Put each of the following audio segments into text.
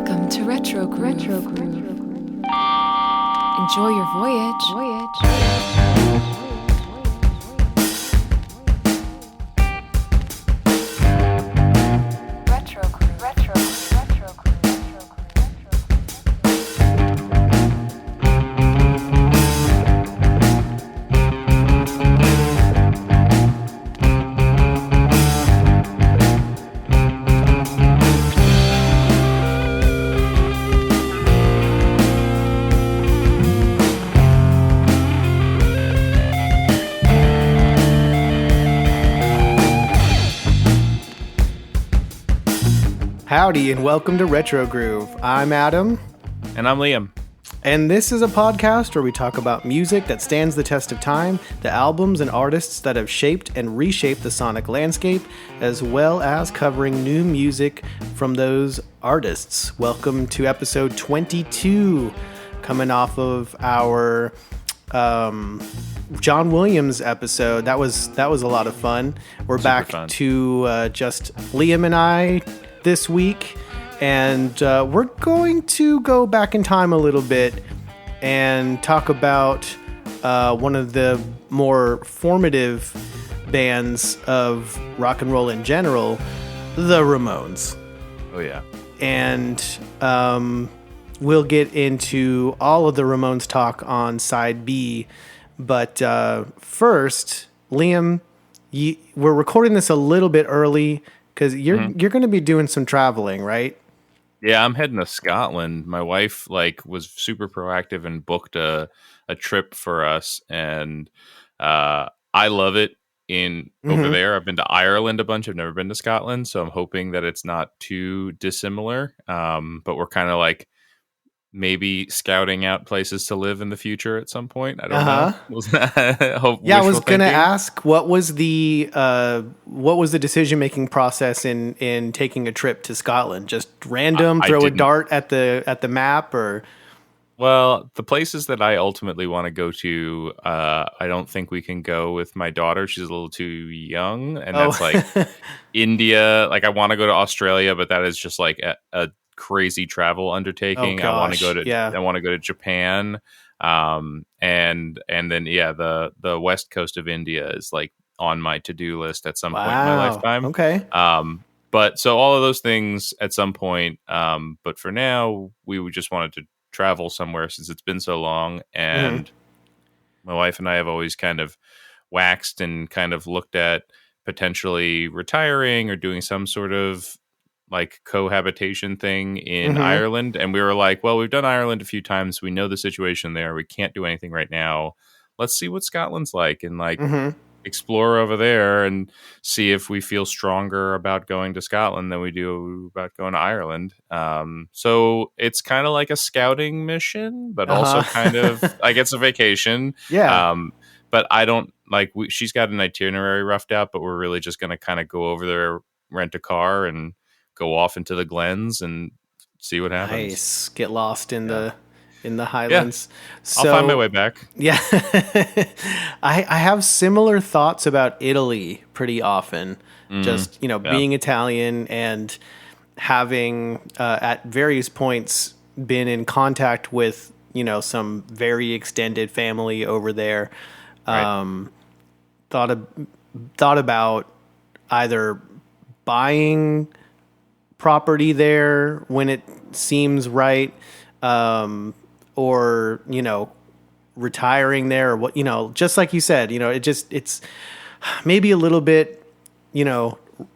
Welcome to Retro Groove. Enjoy your voyage. Howdy and welcome to Retro Groove. I'm Adam. And I'm Liam. And this is a podcast where we talk about music that stands the test of time, the albums and artists that have shaped and reshaped the sonic landscape, as well as covering new music from those artists. Welcome to episode 22, coming off of our John Williams episode. That was a lot of fun. We're back to just Liam and I this week, and we're going to go back in time a little bit and talk about one of the more formative bands of rock and roll in general, the Ramones. Oh yeah. And we'll get into all of the Ramones talk on side B, but first, Liam, we're recording this a little bit early because you're going to be doing some traveling, right? Yeah, I'm heading to Scotland. My wife was super proactive and booked a trip for us, and I love it over there. I've been to Ireland a bunch. I've never been to Scotland, so I'm hoping that it's not too dissimilar. But we're kind of maybe scouting out places to live in the future at some point. I don't know. Yeah, I was going to ask, what was the decision making process in taking a trip to Scotland? Just random, throw a dart at the map, or? Well, the places that I ultimately want to go to, I don't think we can go with my daughter. She's a little too young, and that's India. I want to go to Australia, but that is just a crazy travel undertaking. I want to go to Japan, and then the west coast of India is on my to-do list at some point in my lifetime. Okay. But so all of those things at some point. But for now, we just wanted to travel somewhere since it's been so long, and my wife and I have always kind of waxed and kind of looked at potentially retiring or doing some sort of cohabitation thing in Ireland. And we were well, we've done Ireland a few times. We know the situation there. We can't do anything right now. Let's see what Scotland's like and explore over there and see if we feel stronger about going to Scotland than we do about going to Ireland. So it's kind of like a scouting mission, but also kind of it's a vacation. Yeah. But I don't she's got an itinerary roughed out, but we're really just going to kind of go over there, rent a car, and go off into the glens and see what happens. Nice. Get lost in the Highlands. Yeah. So, I'll find my way back. Yeah. I have similar thoughts about Italy pretty often. Just, being Italian and having at various points been in contact with, some very extended family over there. Right. Thought about either buying property there when it seems right, or retiring there, or what, just like you said, it's maybe a little bit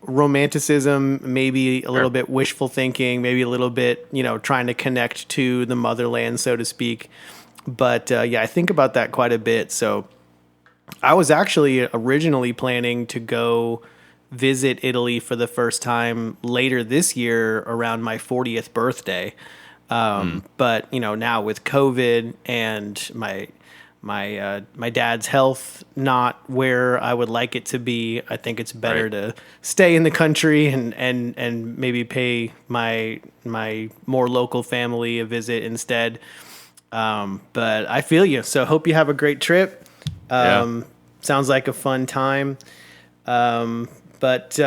romanticism, maybe a little bit wishful thinking, maybe a little bit trying to connect to the motherland, so to speak. But I think about that quite a bit. So I was actually originally planning to go visit Italy for the first time later this year around my 40th birthday. But now with COVID and my dad's health not where I would like it to be, I think it's better to stay in the country and maybe pay my more local family a visit instead. But I feel you. So hope you have a great trip. Sounds like a fun time. But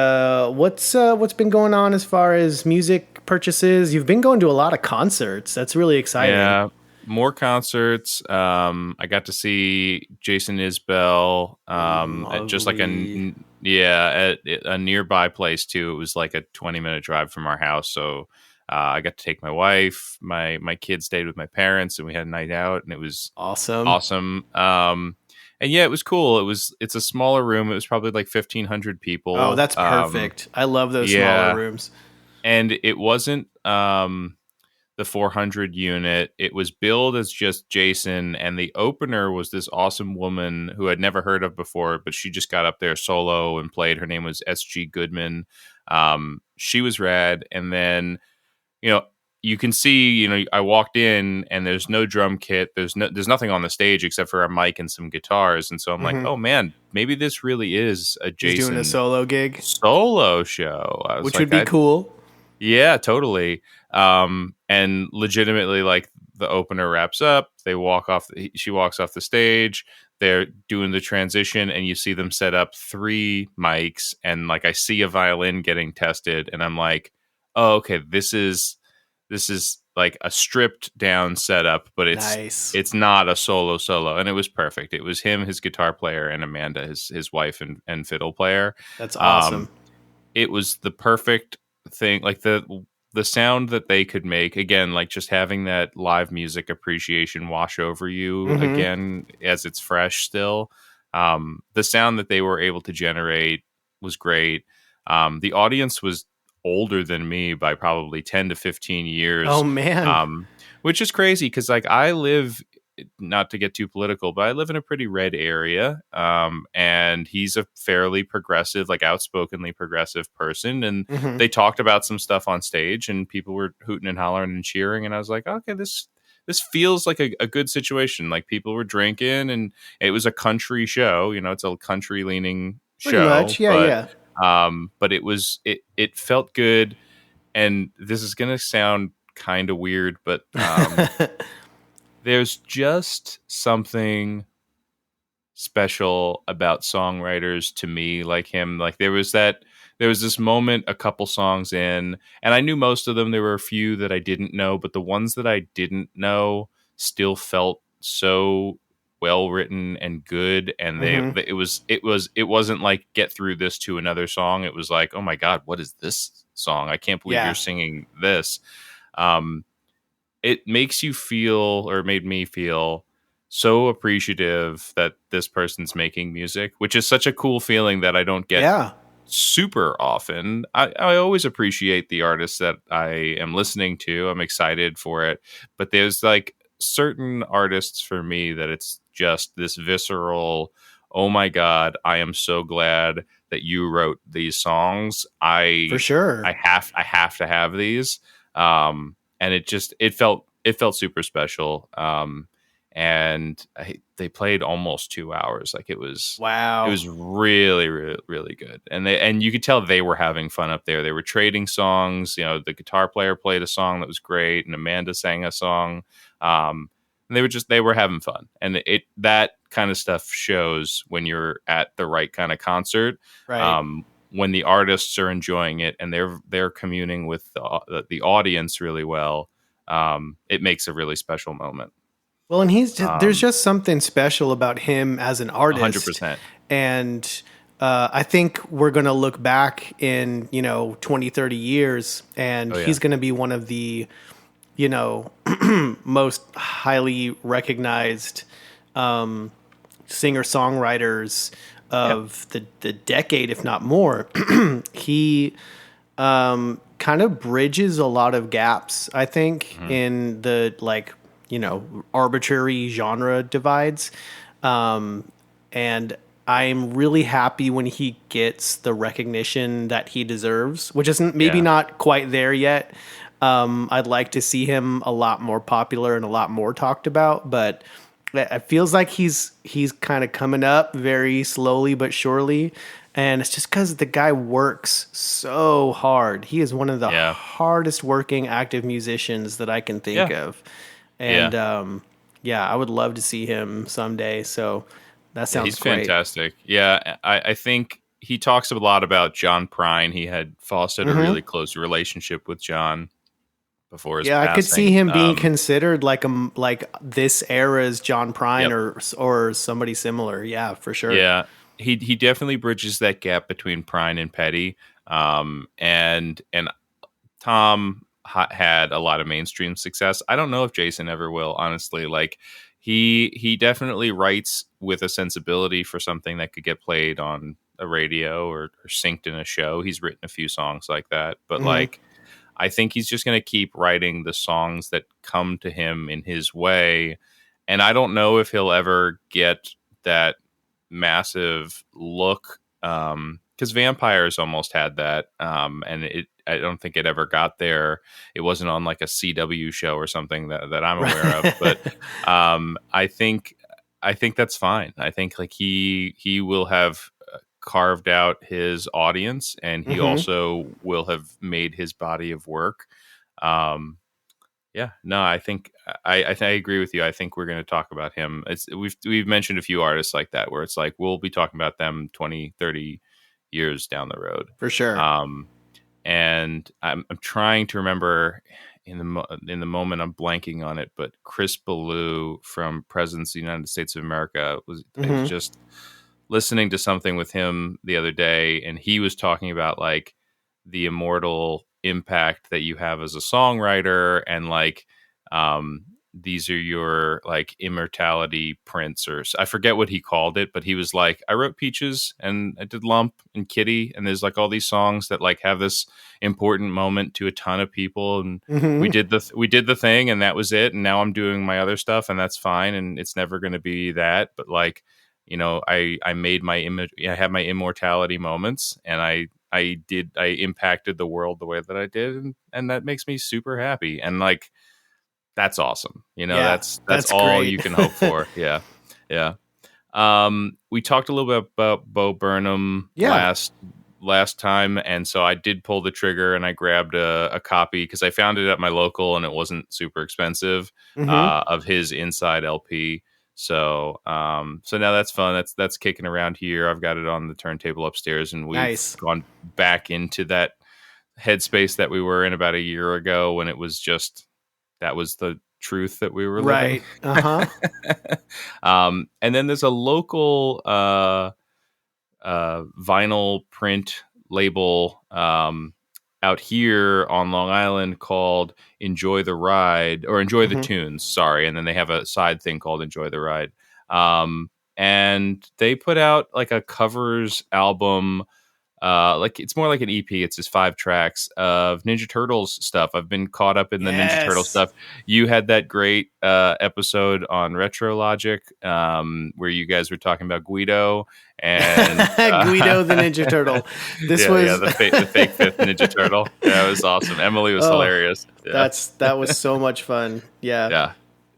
what's been going on as far as music purchases? You've been going to a lot of concerts. That's really exciting. Yeah, more concerts. I got to see Jason Isbell at just like Lovely. at a nearby place too. It was like a 20-minute drive from our house, so I got to take my wife. My kids stayed with my parents, and we had a night out, and it was Awesome. awesome. And yeah, it was cool. It's a smaller room. It was probably like 1,500 Oh, people. that's perfect. I love those smaller Yeah, rooms. and it wasn't the 400 unit. It was billed as just Jason, and the opener was this awesome woman who I'd never heard of before, but she just got up there solo and played. Her name was SG Goodman. She was rad, and then you can see, I walked in and there's no drum kit. There's nothing on the stage except for a mic and some guitars. And so I'm like, Hmm. oh man, maybe this really is a He's doing a Jason solo gig, solo show. I was which like, would be cool. yeah, totally. And legitimately, like, the opener wraps up. She walks off the stage. They're doing the transition, and you see them set up 3 mics, and like I see a violin getting tested, and I'm like, oh, okay, this is like a stripped down setup, but Nice. it's not a solo, and it was perfect. It was him, his guitar player, and Amanda, his wife and fiddle player. That's Um, awesome. it was the perfect thing, like the sound that they could make, again, like just having that live music appreciation wash over you Hmm. again as it's fresh still. The sound that they were able to generate was great. The audience was older than me by probably 10 to 15 Oh years, man. which is crazy because, like, I live, not to get too political, but I live in a pretty red area. And he's a fairly progressive, like outspokenly progressive person. And Hmm. they talked about some stuff on stage, and people were hooting and hollering and cheering. And I was like, okay, this feels like a good situation. Like, people were drinking, and it was a country show. It's a country leaning Pretty show, much. Yeah, yeah. but it felt good. And this is gonna sound kind of weird, but there's just something special about songwriters to me like him. Like, there was this moment a couple songs in, and I knew most of them. There were a few that I didn't know, but the ones that I didn't know still felt so well written and good. And Hmm. it wasn't like, get through this to another song. It was like, oh my god, what is this song? I can't believe you're Yeah. singing this. um it makes you feel, or made me feel, so appreciative that this person's making music, which is such a cool feeling that I don't get Yeah. super often. I always appreciate the artists that I am listening to. I'm excited for it. But there's like certain artists for me that it's just this visceral, oh my God, I am so glad that you wrote these songs. For sure. I have to have these. And it felt super special. And they played almost 2 hours. Like, it was Wow. really, really, really good. And you could tell they were having fun up there. They were trading songs. The guitar player played a song that was great, and Amanda sang a song. And they were having fun. And that kind of stuff shows when you're at the right kind of concert. Right. When the artists are enjoying it and they're communing with the audience really well, it makes a really special moment. Well, and there's Um, just something special about him as an artist. 100%. And I think we're going to look back in, 20, 30 years, and Oh yeah. he's going to be one of the, most highly recognized singer-songwriters Yeah. of the decade, if not more. He kind of bridges a lot of gaps, I think, Mhm. in the arbitrary genre divides. And I'm really happy when he gets the recognition that he deserves, which isn't maybe Yeah. not quite there yet. I'd like to see him a lot more popular and a lot more talked about, but it feels like he's kind of coming up very slowly but surely. And it's just because the guy works so hard. He is one of the Yeah. hardest working active musicians that I can think Yeah. of. And Yeah. yeah, I would love to see him someday. So that Yeah, sounds he's great. fantastic. Yeah, I think he talks a lot about John Prine. He had fostered a Mm-hmm. really close relationship with John before his Yeah, I could see passing. him being considered like this era's John Prine Yep. or somebody similar. Yeah, for sure. Yeah, he definitely bridges that gap between Prine and Petty. And Tom had a lot of mainstream success. I don't know if Jason ever will, honestly. Like he definitely writes with a sensibility for something that could get played on a radio or synced in a show. He's written a few songs like that, but Mhm. like I think he's just going to keep writing the songs that come to him in his way. And I don't know if he'll ever get that massive look, because Vampires almost had that, and I don't think it ever got there. It wasn't on like a CW show or something that I'm aware of, but I think that's fine. I think like he will have carved out his audience, and he Mhm. also will have made his body of work. Yeah, no, I think I agree with you. I think we're going to talk about him. We've mentioned a few artists like that where it's like we'll be talking about them 20, 30 years down the road. For sure. And I'm trying to remember in the moment I'm blanking on it, but Chris Ballou from Presidents of the United States of America I was just listening to something with him the other day, and he was talking about like the immortal impact that you have as a songwriter, and like these are your like immortality prints, or I forget what he called it, but he was like, I wrote Peaches and I did Lump and Kitty, and there's like all these songs that like have this important moment to a ton of people, and we did the thing, and that was it, and now I'm doing my other stuff, and that's fine, and it's never going to be that, but like, you know, I made my image, I had my immortality moments, and I impacted the world the way that I did, and that makes me super happy, and like that's awesome. You know, Yeah, that's all great. you can hope for. Yeah. We talked a little bit about Bo Burnham last time, and so I did pull the trigger and I grabbed a copy because I found it at my local and it wasn't super expensive, of his Inside LP. So now that's fun. That's kicking around here. I've got it on the turntable upstairs, and we've gone back into that headspace that we were in about a year ago when it was just that was the truth that we were living. And then there's a local vinyl print label out here on Long Island called Enjoy the Ride, or Enjoy the Tunes, sorry. And then they have a side thing called Enjoy the Ride. And they put out like a covers album, like it's more like an EP. It's just 5 tracks of Ninja Turtles stuff. I've been caught up in the Ninja Turtle stuff. You had that great episode on Retro Logic, where you guys were talking about Guido and Guido the Ninja Turtle. This was the fake fifth Ninja Turtle. Yeah, it was awesome. Emily was hilarious. Yeah. That was so much fun. Yeah.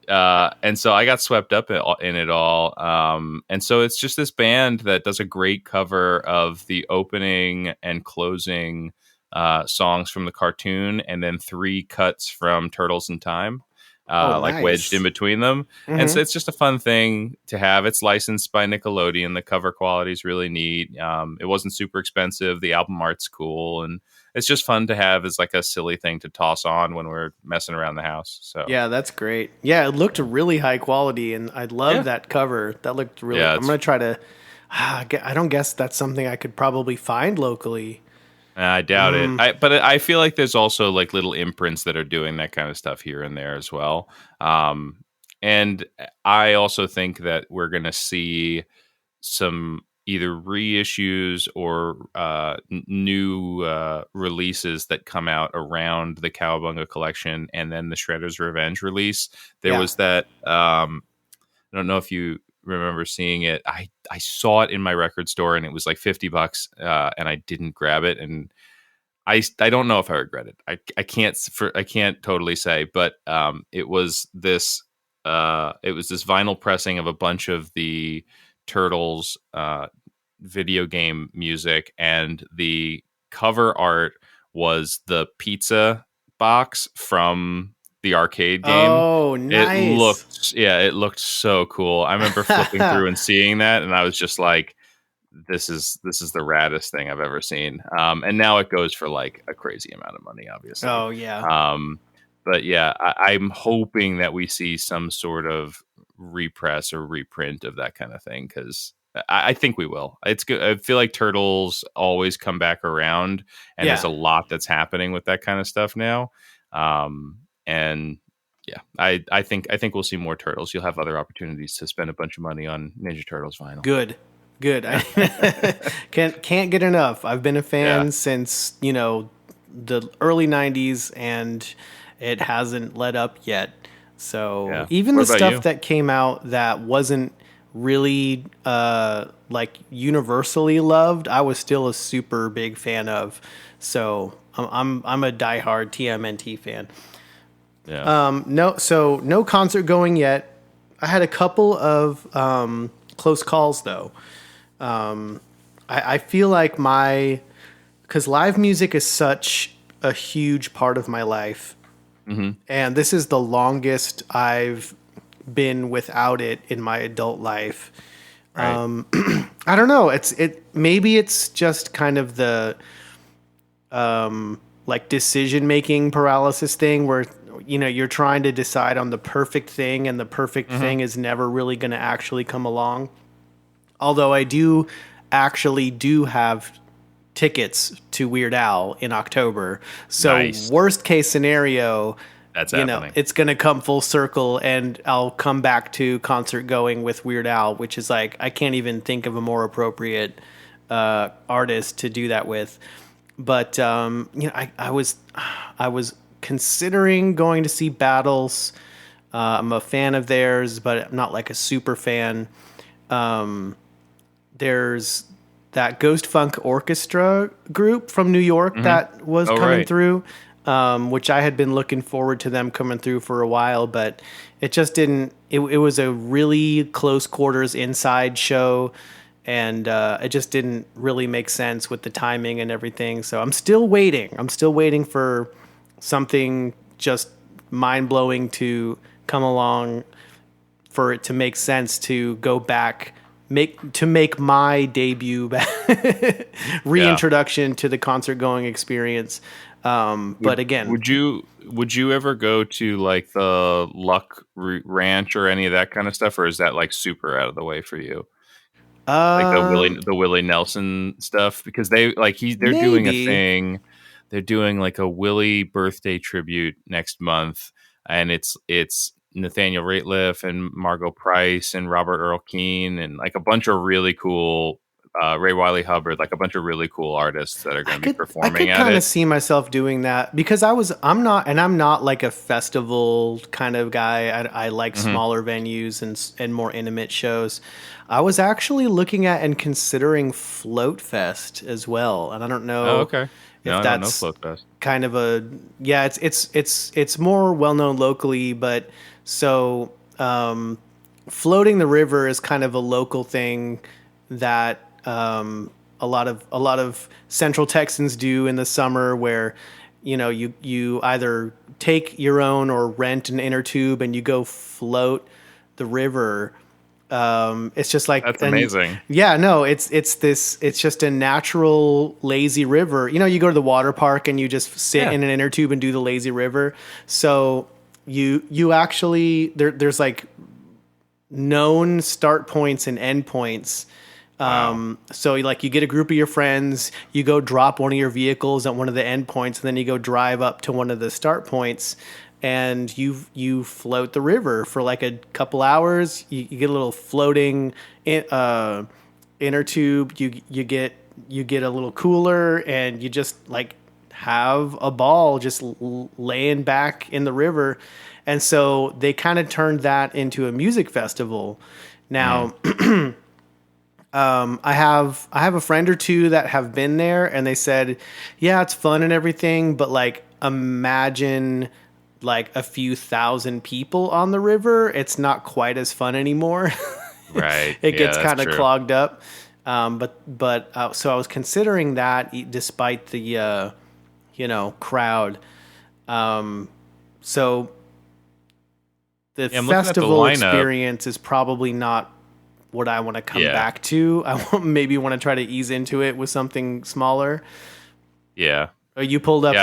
And so I got swept up in it all. And so it's just this band that does a great cover of the opening and closing songs from the cartoon, and then 3 cuts from Turtles in Time, like wedged in between them. And so it's just a fun thing to have. It's licensed by Nickelodeon. The cover quality is really neat. It wasn't super expensive. The album art's cool, and it's just fun to have as like a silly thing to toss on when we're messing around the house. So yeah, that's great. Yeah, it looked really high quality, and I love that cover. That looked really. I'm gonna try to. I don't guess that's something I could probably find locally. I doubt it. But I feel like there's also like little imprints that are doing that kind of stuff here and there as well. And I also think that we're gonna see some either reissues or new releases that come out around the Cowabunga collection, and then the Shredder's Revenge release. There was that. I don't know if you remember seeing it. I saw it in my record store, and it was like $50, and I didn't grab it, and I don't know if I regret it. I can't totally say, but it was this vinyl pressing of a bunch of the Turtles video game music, and the cover art was the pizza box from the arcade game. Oh, nice. It looked so cool. I remember flipping through and seeing that, and I was just like, this is the raddest thing I've ever seen. And now it goes for like a crazy amount of money, obviously. Oh yeah. But yeah, I'm hoping that we see some sort of repress or reprint of that kind of thing, because I think we will. It's good. I feel like Turtles always come back around, and there's a lot that's happening with that kind of stuff now. And yeah, I think we'll see more Turtles. You'll have other opportunities to spend a bunch of money on Ninja Turtles vinyl. Good. I can't get enough. I've been a fan since, the early 90s, and it hasn't let up yet. So even the stuff that came out that wasn't really like universally loved, I was still a super big fan of. So I'm a diehard TMNT fan. Yeah. No concert going yet. I had a couple of close calls though. I feel like because live music is such a huge part of my life, and this is the longest I've been without it in my adult life. Right. I don't know. Maybe it's just kind of the like decision making paralysis thing where you're trying to decide on the perfect thing, and the perfect thing is never really going to actually come along. Although I do have tickets to Weird Al in October. So nice. Worst case scenario, that's happening. It's going to come full circle, and I'll come back to concert going with Weird Al, which is like, I can't even think of a more appropriate artist to do that with. But I was considering going to see Battles. I'm a fan of theirs, but I'm not like a super fan. There's that Ghost Funk Orchestra group from New York that was coming through, which I had been looking forward to them coming through for a while, but it just didn't. It was a really close quarters inside show, and it just didn't really make sense with the timing and everything. So I'm still waiting. For something just mind-blowing to come along, for it to make sense to go back, make my debut reintroduction to the concert going experience. But again, would you ever go to like the Luck Ranch or any of that kind of stuff, or is that like super out of the way for you? Like the Willie Nelson stuff, because they're doing a thing. They're doing like a Willie birthday tribute next month, and it's Nathaniel Rateliff and Margot Price and Robert Earl Keen and like a bunch of really cool Ray Wiley Hubbard, like a bunch of really cool artists that are going to be performing at it. I could kind of see myself doing that, because I'm not like a festival kind of guy. I like smaller venues and more intimate shows. I was actually looking at and considering Float Fest as well, and I don't know. Oh, okay. No, if I don't know that's Float Fest. Kind of it's more well known locally, but so floating the river is kind of a local thing that a lot of Central Texans do in the summer, where you either take your own or rent an inner tube and you go float the river. It's just like, that's amazing. Yeah, no, it's just a natural lazy river. You go to the water park and you just sit in an inner tube and do the lazy river. So you actually there's like known start points and end points. Wow. So like you get a group of your friends, you go drop one of your vehicles at one of the end points, and then you go drive up to one of the start points, and you float the river for like a couple hours. You get a little floating inner tube. You get a little cooler, and you just like have a ball just laying back in the river. And so they kind of turned that into a music festival. Now, I have a friend or two that have been there, and they said, yeah, it's fun and everything, but like imagine like a few thousand people on the river. It's not quite as fun anymore. Right. It gets kind of clogged up. But so I was considering that, despite the crowd. So the festival experience is probably not what I want to come Yeah. back to. Maybe want to try to ease into it with something smaller. Yeah. Or you pulled up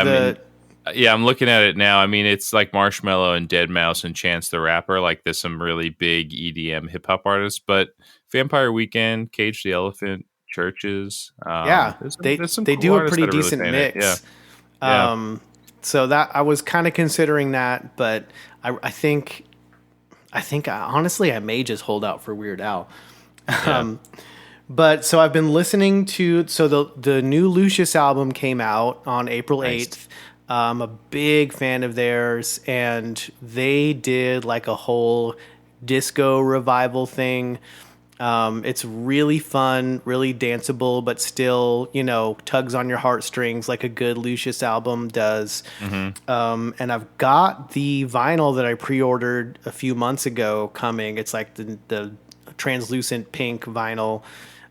Yeah, I'm looking at it now. I mean, it's like Marshmello and Dead Mouse and Chance the Rapper. Like, there's some really big EDM hip hop artists, but Vampire Weekend, Cage the Elephant, Churches. There's some they cool do a artists pretty that are really decent paying it. mix. Yeah. So that I was kind of considering that, but I think honestly I may just hold out for Weird Al. But so I've been listening to the new Lucius album came out on April 8th. I'm a big fan of theirs, and they did like a whole disco revival thing. It's really fun, really danceable, but still, tugs on your heartstrings like a good Lucius album does. And I've got the vinyl that I pre-ordered a few months ago coming. It's like the translucent pink vinyl.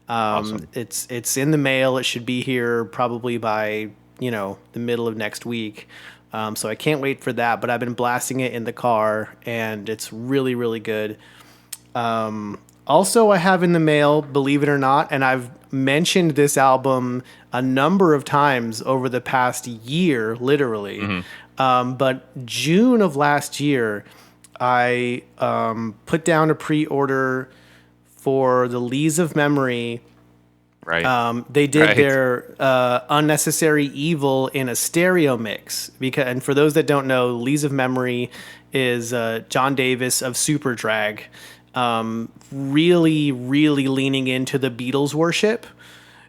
Awesome. It's in the mail. It should be here probably by, the middle of next week. So I can't wait for that, but I've been blasting it in the car, and it's really, really good. Also, I have in the mail, believe it or not, and I've mentioned this album a number of times over the past year, literally. But June of last year, I put down a pre-order for the Lees of Memory. Right. They did their Unnecessary Evil in a stereo mix. And for those that don't know, Lees of Memory is John Davis of Superdrag. Really, really leaning into the Beatles worship.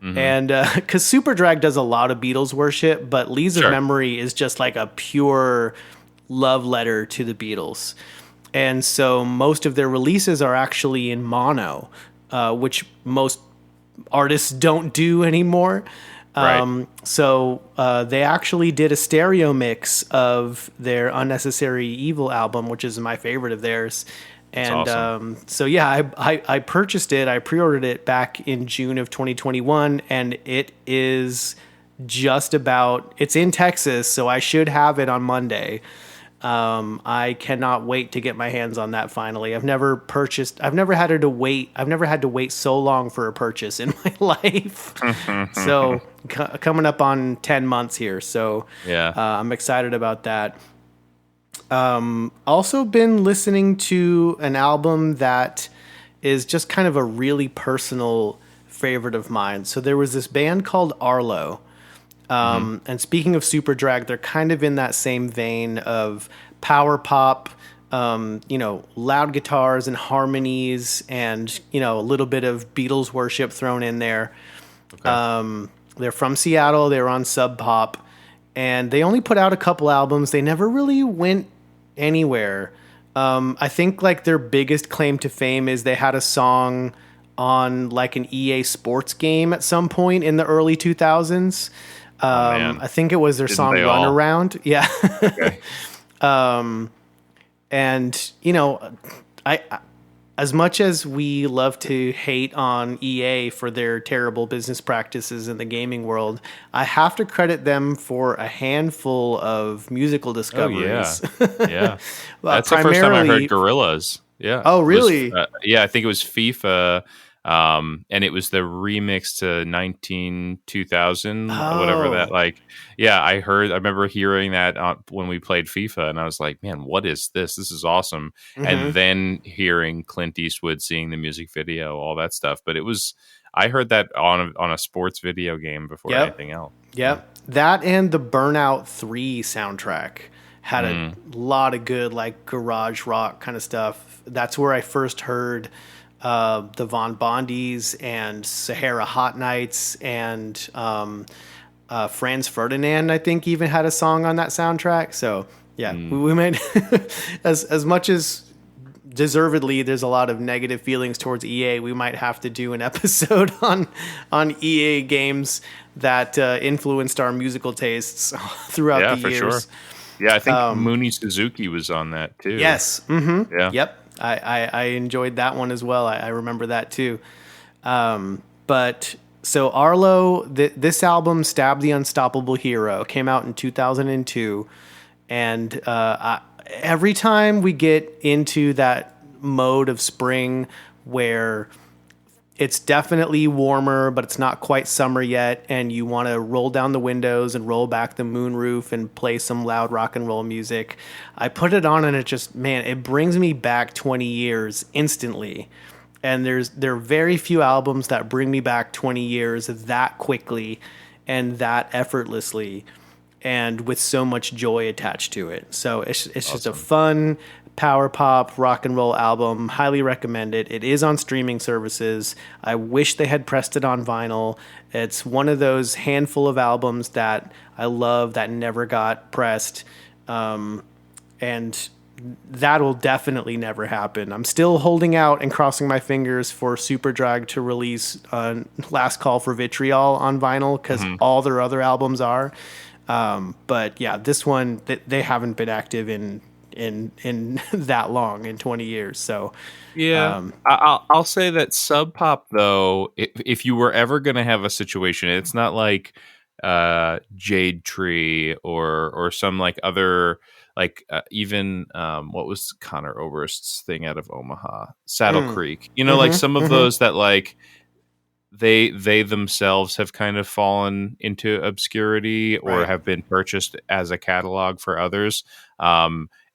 And because Superdrag does a lot of Beatles worship, but Lees of Memory is just like a pure love letter to the Beatles. And so most of their releases are actually in mono, which most artists don't do anymore. So they actually did a stereo mix of their Unnecessary Evil album, which is my favorite of theirs. And awesome. so yeah, I purchased it. I pre-ordered it back in June of 2021, and it is it's in Texas, so I should have it on Monday. I cannot wait to get my hands on that finally. I've never had to wait so long for a purchase in my life. So coming up on 10 months here. So I'm excited about that. Also been listening to an album that is just kind of a really personal favorite of mine. So there was this band called Arlo. And speaking of Superdrag, they're kind of in that same vein of power pop, loud guitars and harmonies and, a little bit of Beatles worship thrown in there. Okay. They're from Seattle. They were on Sub Pop, and they only put out a couple albums. They never really went anywhere. I think like their biggest claim to fame is they had a song on like an EA Sports game at some point in the early 2000s. I think it was their song Runaround. Yeah. Okay. And I as much as we love to hate on EA for their terrible business practices in the gaming world, I have to credit them for a handful of musical discoveries. Oh, yeah. That's the first time I heard Gorillaz. Yeah. Oh, really? I think it was FIFA. And it was the remix to 2000, whatever that, I remember hearing that when we played FIFA, and I was like, man, what is this? This is awesome. And then hearing Clint Eastwood, seeing the music video, all that stuff. But I heard that on a sports video game before anything else. Yep. That and the Burnout 3 soundtrack had a lot of good, like, garage rock kind of stuff. That's where I first heard the Von Bondies and Sahara Hot Nights and Franz Ferdinand, I think, even had a song on that soundtrack. So yeah, we might as much as deservedly there's a lot of negative feelings towards EA, we might have to do an episode on EA games that influenced our musical tastes throughout the years. Yeah, for sure. Yeah, I think Mooney Suzuki was on that too. Yes. Mm-hmm. Yeah. Yep. I enjoyed that one as well. I remember that too. But so Arlo, this album, Stab the Unstoppable Hero, came out in 2002. And every time we get into that mode of spring where it's definitely warmer, but it's not quite summer yet, and you want to roll down the windows and roll back the moonroof and play some loud rock and roll music. I put it on and it just, man, it brings me back 20 years instantly. And there are very few albums that bring me back 20 years that quickly and that effortlessly and with so much joy attached to it. So it's just a fun power pop rock and roll album. Highly recommend it. It is on streaming services. I wish they had pressed it on vinyl. It's one of those handful of albums that I love that never got pressed. And that'll definitely never happen. I'm still holding out and crossing my fingers for Superdrag to release Last Call for Vitriol on vinyl, because all their other albums are. But yeah, this one, they haven't been active in that long, in 20 years. So yeah, I'll say that Sub Pop, though, if you were ever going to have a situation, it's not like Jade Tree or some like other, like even what was Connor Oberst's thing out of Omaha, Saddle Creek, like some of those that like they themselves have kind of fallen into obscurity or have been purchased as a catalog for others.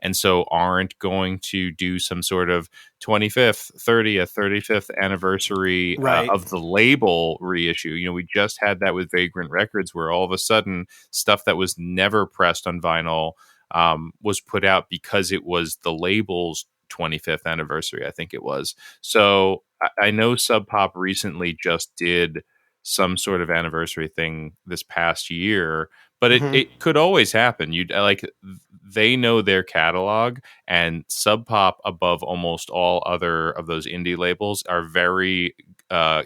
And so aren't going to do some sort of 25th, 30th, 35th anniversary of the label reissue. We just had that with Vagrant Records, where all of a sudden stuff that was never pressed on vinyl was put out because it was the label's 25th anniversary, I think it was. So I know Sub Pop recently just did some sort of anniversary thing this past year, but it could always happen. They know their catalog, and Sub Pop, above almost all other of those indie labels, are very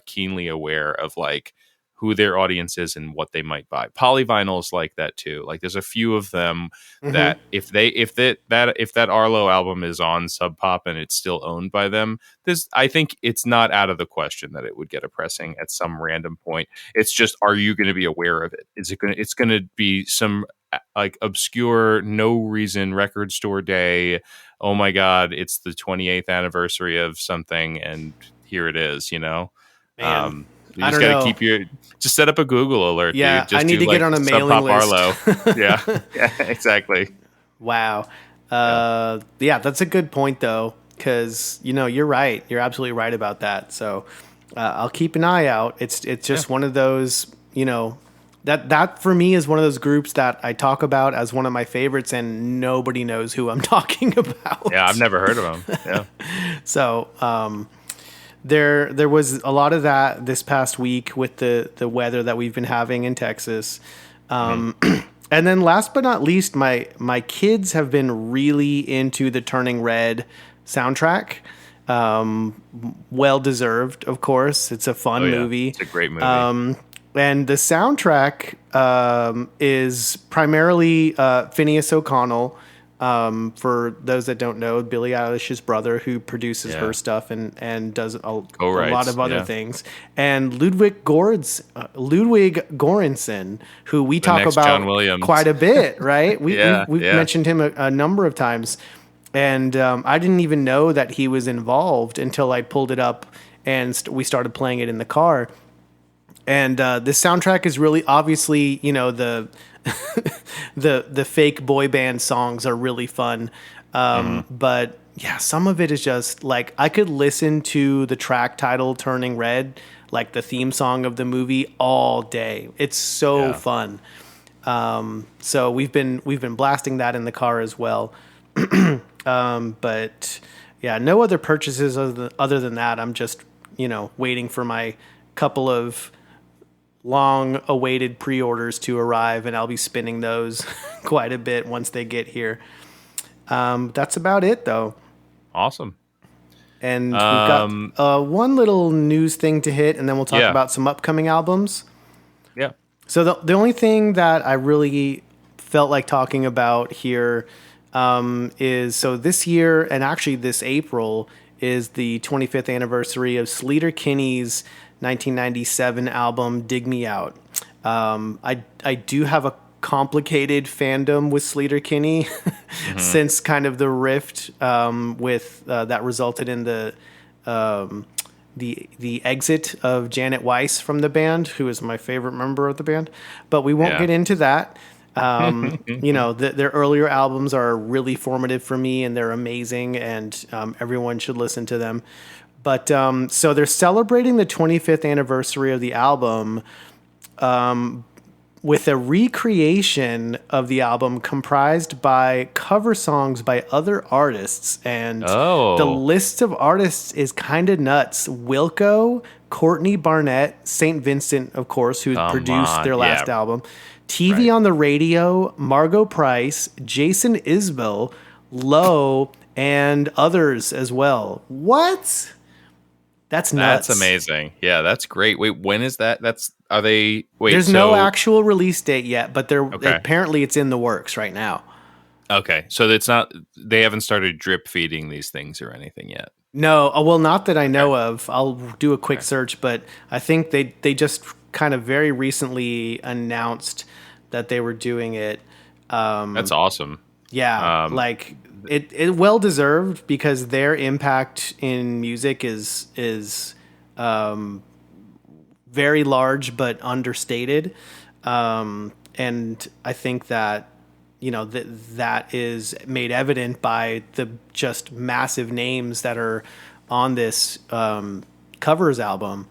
keenly aware of like who their audience is and what they might buy. Polyvinyl is like that too. Like there's a few of them that if that Arlo album is on Sub Pop and it's still owned by them, I think it's not out of the question that it would get a pressing at some random point. It's just, are you going to be aware of it? It's going to be some like obscure, no reason record store day. Oh my God, it's the 28th anniversary of something, and here it is. Man. You just got to just set up a Google alert. Yeah, dude. Just I need to get on a mailing list. Arlo. yeah, exactly. Wow. Yeah, that's a good point though, because you're right. You're absolutely right about that. So I'll keep an eye out. It's just one of those, that for me is one of those groups that I talk about as one of my favorites, and nobody knows who I'm talking about. Yeah, I've never heard of them. Yeah. So there was a lot of that this past week with the weather that we've been having in Texas. And then last but not least, my kids have been really into the Turning Red soundtrack. Well deserved, of course. It's a fun movie. It's a great movie. And the soundtrack is primarily Phineas O'Connell. For those that don't know, Billie Eilish's brother, who produces her stuff and does a lot of other things, and Ludwig Göransson, who we talk about quite a bit, right? We've mentioned him a number of times, and I didn't even know that he was involved until I pulled it up and we started playing it in the car. And this soundtrack is really, obviously, the fake boy band songs are really fun. But yeah, some of it is just like, I could listen to the track title Turning Red, like the theme song of the movie, all day. It's so fun. So we've been blasting that in the car as well. But yeah, no other purchases other than that. I'm just, waiting for my couple of long-awaited pre-orders to arrive, and I'll be spinning those quite a bit once they get here. That's about it, though. Awesome. And we've got one little news thing to hit, and then we'll talk about some upcoming albums. Yeah. So the only thing that I really felt like talking about here is, so this year, and actually this April, is the 25th anniversary of Sleater Kinney's 1997 album Dig Me Out. I do have a complicated fandom with Sleater Kinney since kind of the rift with that resulted in the the exit of Janet Weiss from the band, who is my favorite member of the band. But we won't get into that. Their earlier albums are really formative for me, and they're amazing, and everyone should listen to them. But so they're celebrating the 25th anniversary of the album with a recreation of the album comprised by cover songs by other artists. And the list of artists is kind of nuts. Wilco, Courtney Barnett, St. Vincent, of course, who produced their last album, TV on the Radio, Margot Price, Jason Isbell, Lowe, and others as well. What? That's nuts. That's amazing. Yeah, that's great. Wait, when is that? There's no actual release date yet, but apparently it's in the works right now. Okay. So they haven't started drip feeding these things or anything yet. No, well, not that I know of. I'll do a quick search, but I think they just kind of very recently announced that they were doing it. That's awesome. Yeah, it well deserved, because their impact in music is very large but understated, and I think that that is made evident by the just massive names that are on this covers album.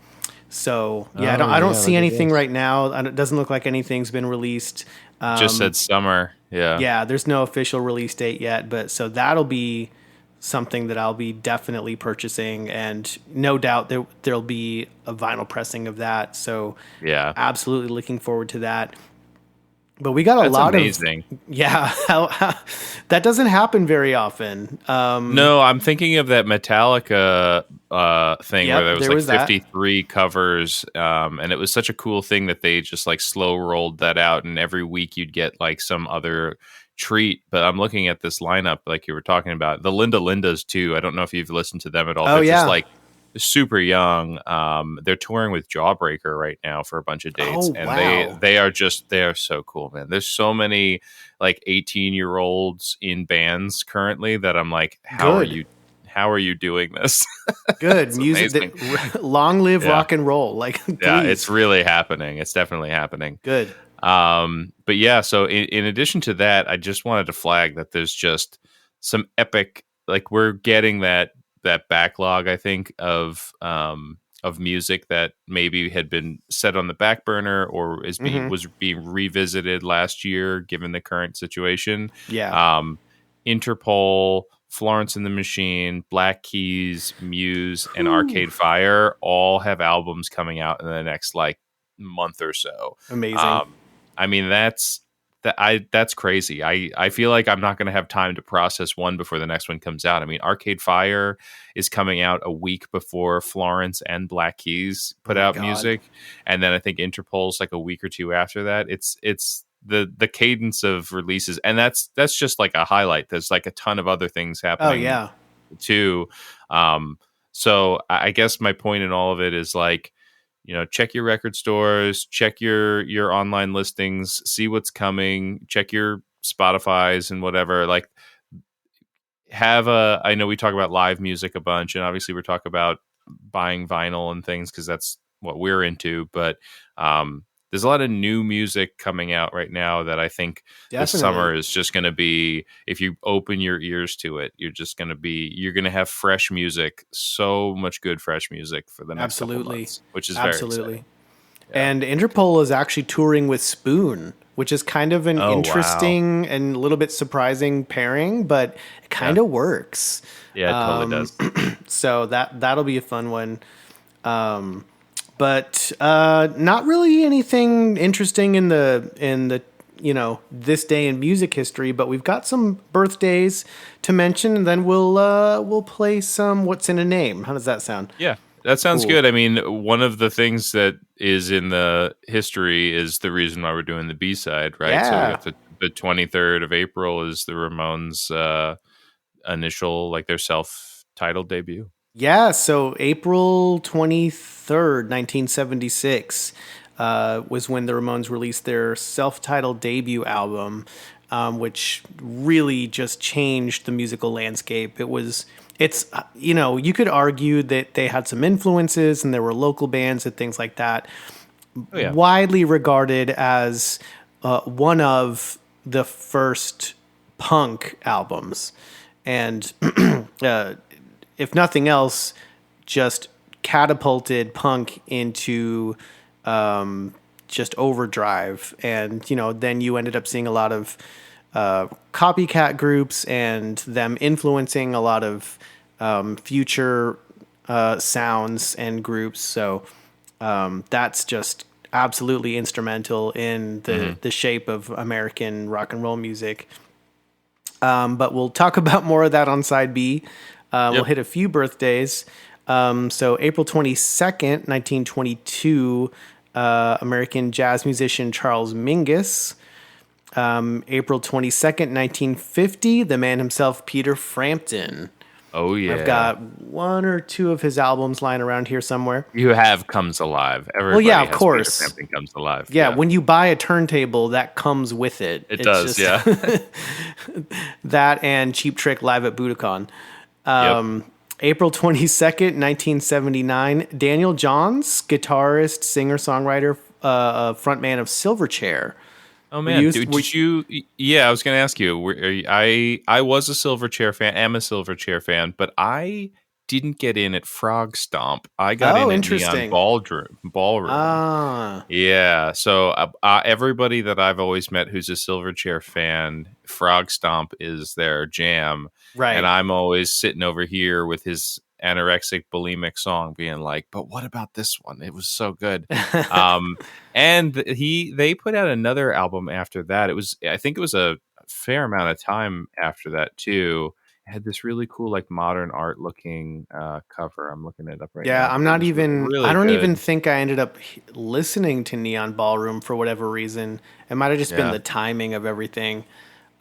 So I don't see anything right now. It doesn't look like anything's been released. Just said summer. Yeah, there's no official release date yet, but so that'll be something that I'll be definitely purchasing, and no doubt there'll be a vinyl pressing of that. So absolutely looking forward to that. But we got a lot amazing. That doesn't happen very often. No, I'm thinking of that Metallica thing where there was 53 covers, and it was such a cool thing that they just slow rolled that out, and every week you'd get some other treat. But I'm looking at this lineup like you were talking about, the Linda Lindas too. I don't know if you've listened to them at all. They're just super young. They're touring with Jawbreaker right now for a bunch of dates, they are so cool, man. There's so many 18-year-olds in bands currently that I'm like, how are you doing this? Good music. Long live rock and roll. Yeah, it's really happening. It's definitely happening. Good. But yeah, so in addition to that, I just wanted to flag that there's just some epic, we're getting that backlog, I think, of music that maybe had been set on the back burner or was being revisited last year, given the current situation. Yeah. Interpol, Florence and the Machine, Black Keys, Muse, and Arcade Fire all have albums coming out in the next month or so. Amazing. I mean, that's crazy. I feel like I'm not going to have time to process one before the next one comes out. I mean, Arcade Fire is coming out a week before Florence and Black Keys put out music, and then I think Interpol's a week or two after that. It's the cadence of releases, and that's just a highlight. There's a ton of other things happening. Oh yeah, too. So I guess my point in all of it is check your record stores, check your online listings, see what's coming, check your Spotify's and whatever. I know we talk about live music a bunch, and obviously we're talking about buying vinyl and things because that's what we're into. But there's a lot of new music coming out right now that I think this summer is just going to be, if you open your ears to it, you're going to have fresh music, so much good fresh music for the next couple months, which is very exciting. Yeah. And Interpol is actually touring with Spoon, which is kind of an interesting and a little bit surprising pairing, but it kind of works. Yeah, it totally does. So that'll be a fun one. But not really anything interesting in the this day in music history. But we've got some birthdays to mention, and then we'll play some What's in a Name. How does that sound? Yeah, that sounds good. I mean, one of the things that is in the history is the reason why we're doing the B-side, right? Yeah. So we got the 23rd of April is the Ramones' initial, their self-titled debut. Yeah, so April 23rd, 1976 was when the Ramones released their self-titled debut album. which really just changed the musical landscape. You could argue that they had some influences and there were local bands and things like that. Oh, yeah. Widely regarded as one of the first punk albums. And if nothing else, just catapulted punk into just overdrive. And, then you ended up seeing a lot of copycat groups and them influencing a lot of future sounds and groups. So that's just absolutely instrumental in the shape of American rock and roll music. But we'll talk about more of that on side B. We'll hit a few birthdays. So April 22nd, 1922, American jazz musician Charles Mingus. April 22nd, 1950, the man himself, Peter Frampton. Oh, yeah. I've got one or two of his albums lying around here somewhere. You have Comes Alive. Everybody of has course. Peter Frampton Comes Alive. Yeah, when you buy a turntable, that comes with it. It does, yeah. That and Cheap Trick Live at Budokan. April 22nd, 1979, Daniel Johns, guitarist, singer-songwriter, frontman of Silverchair. Oh man, did you? Yeah, I was going to ask you. I was a Silverchair fan. Am a Silverchair fan, but I didn't get in at Frog Stomp. I got in at Neon Ballroom. Ah, yeah. So everybody that I've always met who's a Silverchair fan, Frog Stomp is their jam. Right. And I'm always sitting over here with his anorexic bulimic song being like, but what about this one? It was so good. And they put out another album after that. I think it was a fair amount of time after that too. It had this really cool, like modern art looking cover. I'm looking it up right now. Yeah, I'm not even, really I don't good. even think I ended up listening to Neon Ballroom for whatever reason. It might have just been the timing of everything.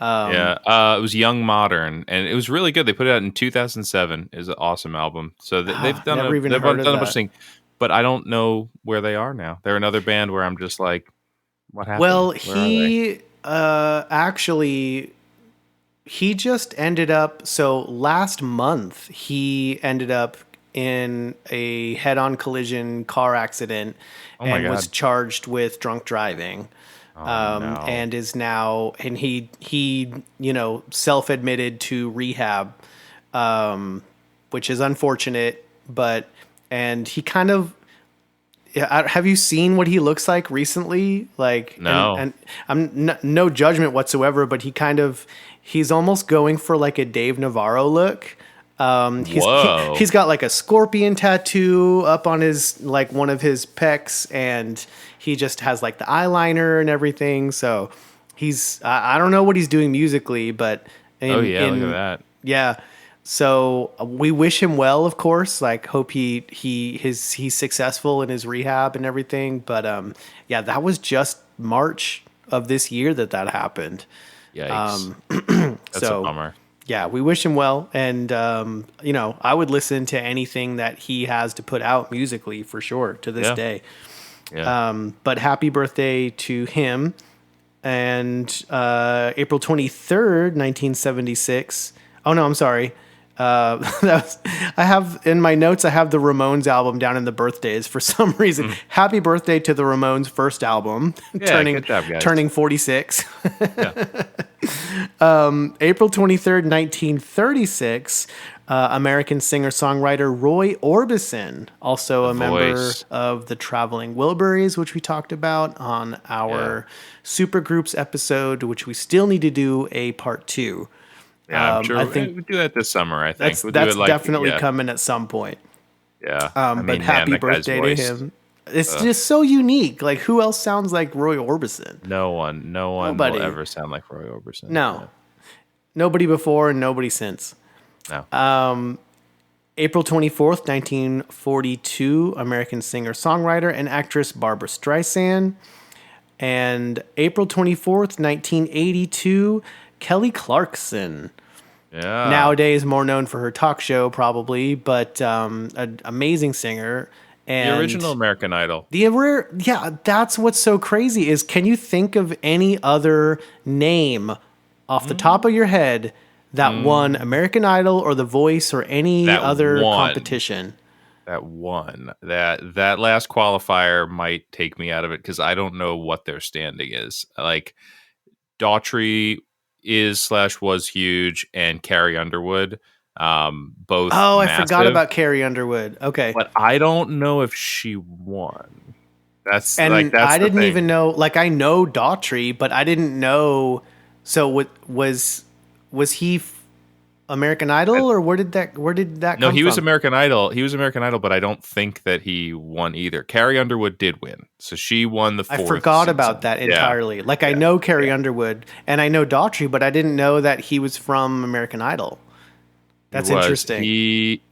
It was Young Modern, and it was really good. They put it out in 2007. It was an awesome album. So they've done a bunch of things, but I don't know where they are now. They're another band where I'm just like, what happened? Well, he just ended up. So last month, he ended up in a head-on collision car accident and was charged with drunk driving. No. And is now, and he self-admitted to rehab, which is unfortunate, and he kind of, have you seen what he looks like recently? Like, no, and I'm no judgment whatsoever, but he's almost going for like a Dave Navarro look. He's got like a scorpion tattoo up on his, like one of his pecs, and he just has like the eyeliner and everything. So I don't know what he's doing musically, but look at that. Yeah. So we wish him well, of course, like hope he's successful in his rehab and everything. But, that was just March of this year that happened. Yikes. That's a bummer. Yeah, we wish him well, and I would listen to anything that he has to put out musically for sure to this day. Yeah. But happy birthday to him. And April 23rd, 1976. Oh no, I'm sorry. I have in my notes, I have the Ramones album down in the birthdays for some reason. Happy birthday to the Ramones' first album, good job, guys. turning 46. Yeah. April 23rd, 1936, American singer-songwriter Roy Orbison, also a member of the Traveling Wilburys, which we talked about on our Supergroups episode, which we still need to do a part 2. Yeah, I'm sure we'll do that this summer, I think. That's definitely coming at some point. Yeah. But happy birthday to him. It's just so unique. Like, who else sounds like Roy Orbison? No one will ever sound like Roy Orbison. No. Nobody before and nobody since. No. April 24th, 1942, American singer-songwriter and actress Barbra Streisand. And April 24th, 1982, Kelly Clarkson. Yeah. Nowadays more known for her talk show probably, but an amazing singer. And the original American Idol. That's what's so crazy is, can you think of any other name off the top of your head that won American Idol or The Voice or any That other won. competition. That one. That last qualifier might take me out of it because I don't know what their standing is. Like Daughtry is/was huge, and Carrie Underwood, both. Oh, I massive, forgot about Carrie Underwood. Okay. but I don't know if she won. That's And like that's I the didn't thing. even know, like I know Daughtry, but I didn't know. So what was he American Idol or where did that No, come he was from? American Idol. He was American Idol, but I don't think that he won either. Carrie Underwood did win, so she won the I fourth. forgot season. about that Yeah. entirely. Like I know Carrie Underwood and I know Daughtry, but I didn't know that he was from American Idol. That's interesting. He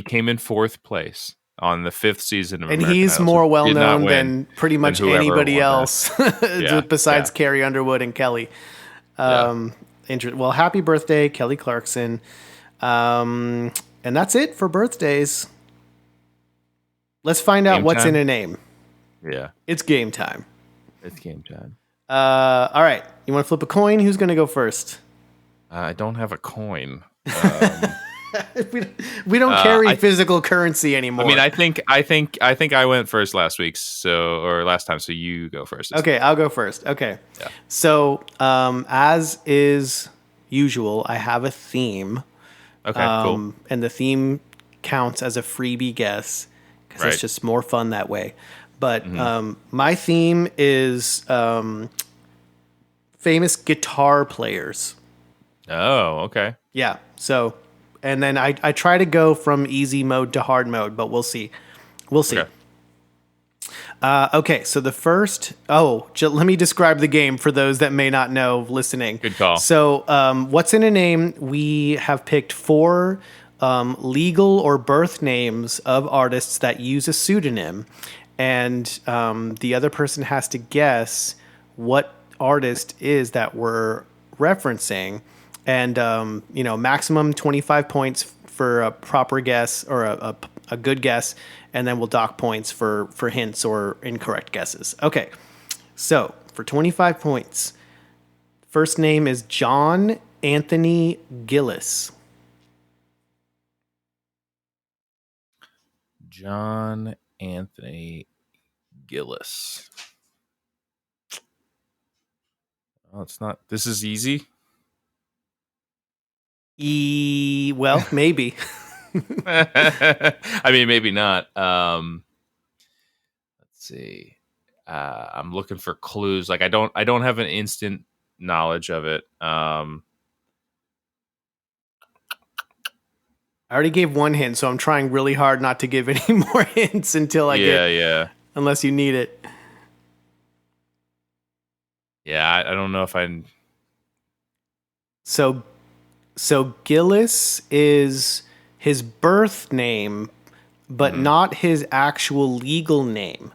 came in fourth place on the fifth season of And American he's Idol, more so well he did not known win than pretty much whoever anybody won that. else besides yeah. Carrie Underwood and Kelly. Well, happy birthday, Kelly Clarkson. And that's it for birthdays. Let's find out Game what's time? in a name. Yeah, It's game time. it's game time. All right. You want to flip a coin? Who's going to go first? I don't have a coin. We don't carry I- physical currency anymore. I mean, I think I went first last week, or last time. So you go first. Okay, I'll go first. Okay. Yeah. So, as is usual, I have a theme. Okay. Cool. And the theme counts as a freebie guess because Right. it's just more fun that way. But my theme is famous guitar players. Oh, okay. Yeah. So, and then I try to go from easy mode to hard mode, but we'll see. We'll see. Okay. Okay, so the first. Let me describe the game for those that may not know listening. Good call. So, what's in a name? We have picked 4 legal or birth names of artists that use a pseudonym, and the other person has to guess what artist is that we're referencing. And maximum 25 points for a proper guess or a good guess, and then we'll dock points for hints or incorrect guesses. Okay, so for 25 points, first name is John Anthony Gillis. John Anthony Gillis. Oh, it's not. This is easy. Well, maybe. I mean, maybe not. Let's see. I'm looking for clues. Like I don't have an instant knowledge of it. I already gave one hint, so I'm trying really hard not to give any more hints until I get. Unless you need it. Yeah. I don't know if I. So Gillis is his birth name, but not his actual legal name.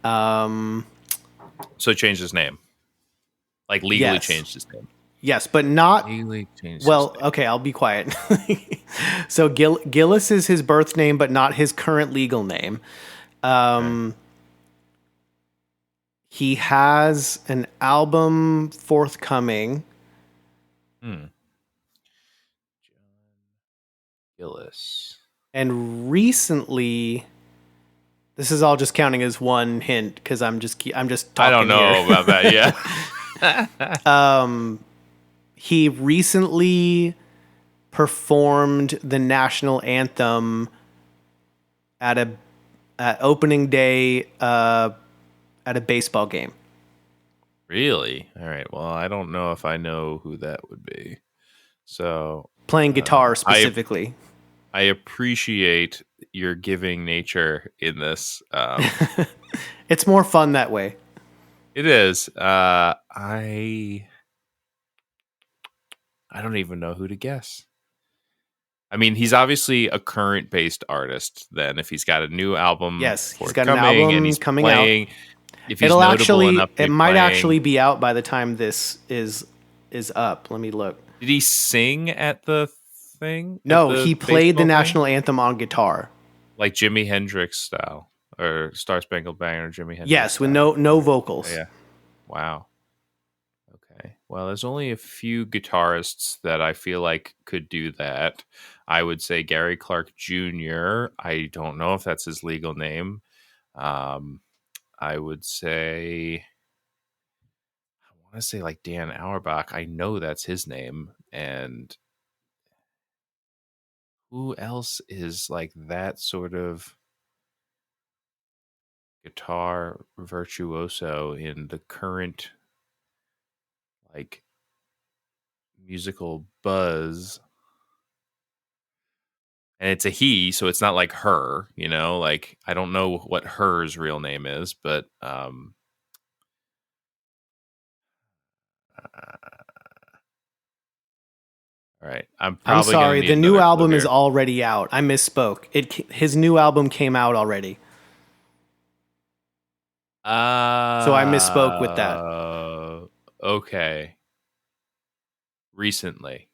So changed his name. Like legally changed his name. Yes, but not. Legally changed. Well, okay, I'll be quiet. So Gillis is his birth name, but not his current legal name. He has an album forthcoming. John Gillis. And recently, this is all just counting as one hint because I'm just talking. I don't know here. about that. Yeah. He recently performed the national anthem at opening day at a baseball game. Really? All right. Well, I don't know if I know who that would be. So Playing guitar specifically. I appreciate your giving nature in this. It's more fun that way. It is. I don't even know who to guess. I mean, he's obviously a current-based artist. Then, if he's got a new album, Yes, he's got an forthcoming album and he's coming playing, out. if he's notable enough to It be might playing- actually be out by the time this is up. Let me look. Did he sing at the thing? No, At the he played the baseball national anthem on guitar. thing? Like Jimi Hendrix style, or Star Spangled Banner, Jimi Hendrix. Yes, with style. no vocals. Yeah. Wow. Okay. well, there's only a few guitarists that I feel like could do that. I would say Gary Clark Jr. I don't know if that's his legal name. I would say, I want to say like Dan Auerbach. I know that's his name. And who else is like that sort of guitar virtuoso in the current like musical buzz? And it's a he, so it's not like her, like I don't know what her's real name is, but all right, I'm I'm probably gonna sorry. need The new another clue album is here. already out. I misspoke. His new album came out already. So I misspoke with that. Okay. Recently.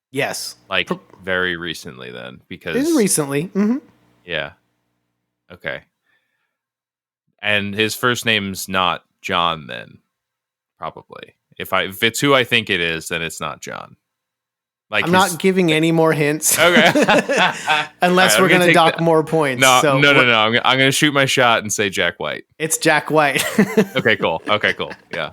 Yes. Like very recently then, It because is recently. Mm-hmm. yeah. Okay. And his first name's not John then, probably. If it's who I think it is, then it's not John. Like I'm not giving any more hints. Okay. Unless right, we're going to dock more points. No, so no. I'm going to shoot my shot and say Jack White. It's Jack White. Okay, cool. Yeah.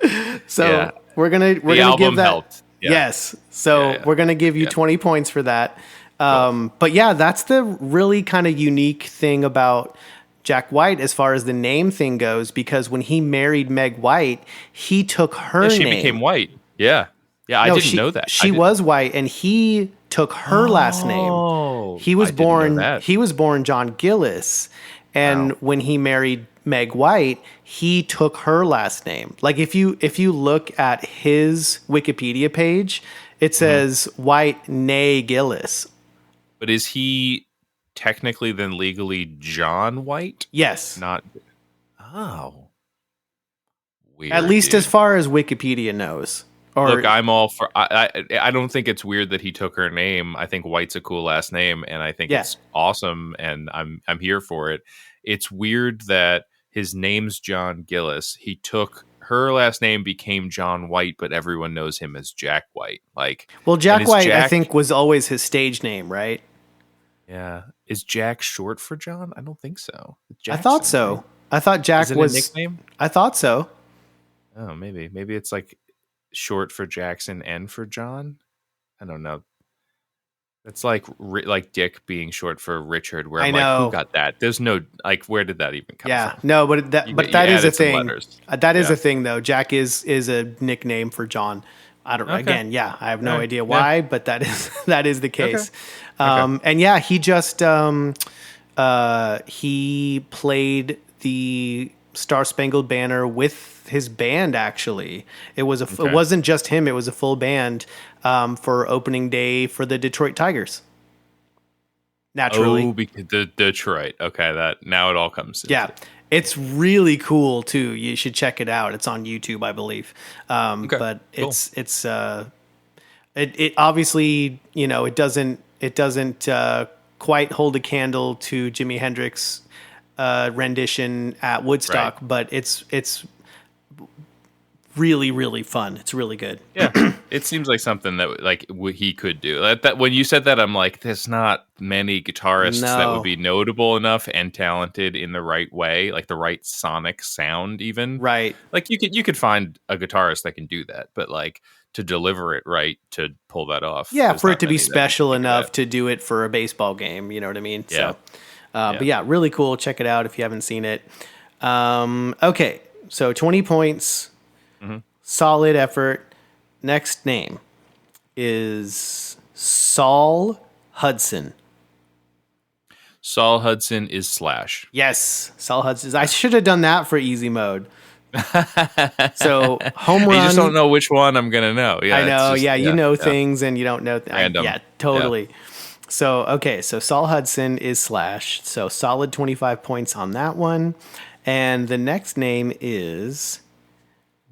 So yeah. we're gonna album give that. Helped. Yeah. Yes. So we're gonna give you 20 points for that. But yeah, that's the really kind of unique thing about Jack White as far as the name thing goes, because when he married Meg White, he took her name. She became White. Yeah. Yeah, I didn't know that. She was white, and he took her last name. He was born John Gillis, and when he married Meg White, he took her last name. Like if you look at his Wikipedia page, it says White nay Gillis. But is he technically then legally John White? Yes. Not. Oh. Weird. At least as far as Wikipedia knows. Look, I'm all for. I don't think it's weird that he took her name. I think White's a cool last name, and I think it's awesome, and I'm here for it. It's weird that his name's John Gillis. He took her last name, became John White, but everyone knows him as Jack White. Well, Jack White, I think, was always his stage name, right? Yeah. Is Jack short for John? I don't think so. I thought so. Right? I thought Jack was a nickname. I thought so. Oh, maybe it's like short for Jackson and for John. I don't know. It's like Dick being short for Richard, where I'm like, who got that? There's no, where did that even come from? Yeah, no, but that is a thing. That is a thing, though. Jack is a nickname for John. I don't know. Okay. Again, I have no idea why, but that is the case. Okay. And yeah, he just he played the Star Spangled Banner with his band. Actually, it wasn't just him; it was a full band for opening day for the Detroit Tigers. Naturally, because the Detroit. Okay, that now it all comes. It's really cool too. You should check it out. It's on YouTube, I believe. But cool. It obviously, it doesn't quite hold a candle to Jimi Hendrix rendition at Woodstock, but it's really, really fun. It's really good. Yeah, it seems like something that he could do. That when you said that, I'm like, there's not many guitarists that would be notable enough and talented in the right way, like the right sonic sound, even. Right. Like you could find a guitarist that can do that, but to deliver it right, to pull that off. Yeah, for it to be special enough to do it for a baseball game. You know what I mean? Yeah. So, but yeah, really cool. Check it out if you haven't seen it. Okay, so 20 points. Mm-hmm. Solid effort. Next name is Saul Hudson. Saul Hudson is Slash. Yes, Saul Hudson. I should have done that for easy mode. So home run. You just don't know which one I'm gonna know. Yeah, I know. You know things and you don't know. Random. Yeah, totally. Yeah. So Saul Hudson is Slash. So solid 25 points on that one. And the next name is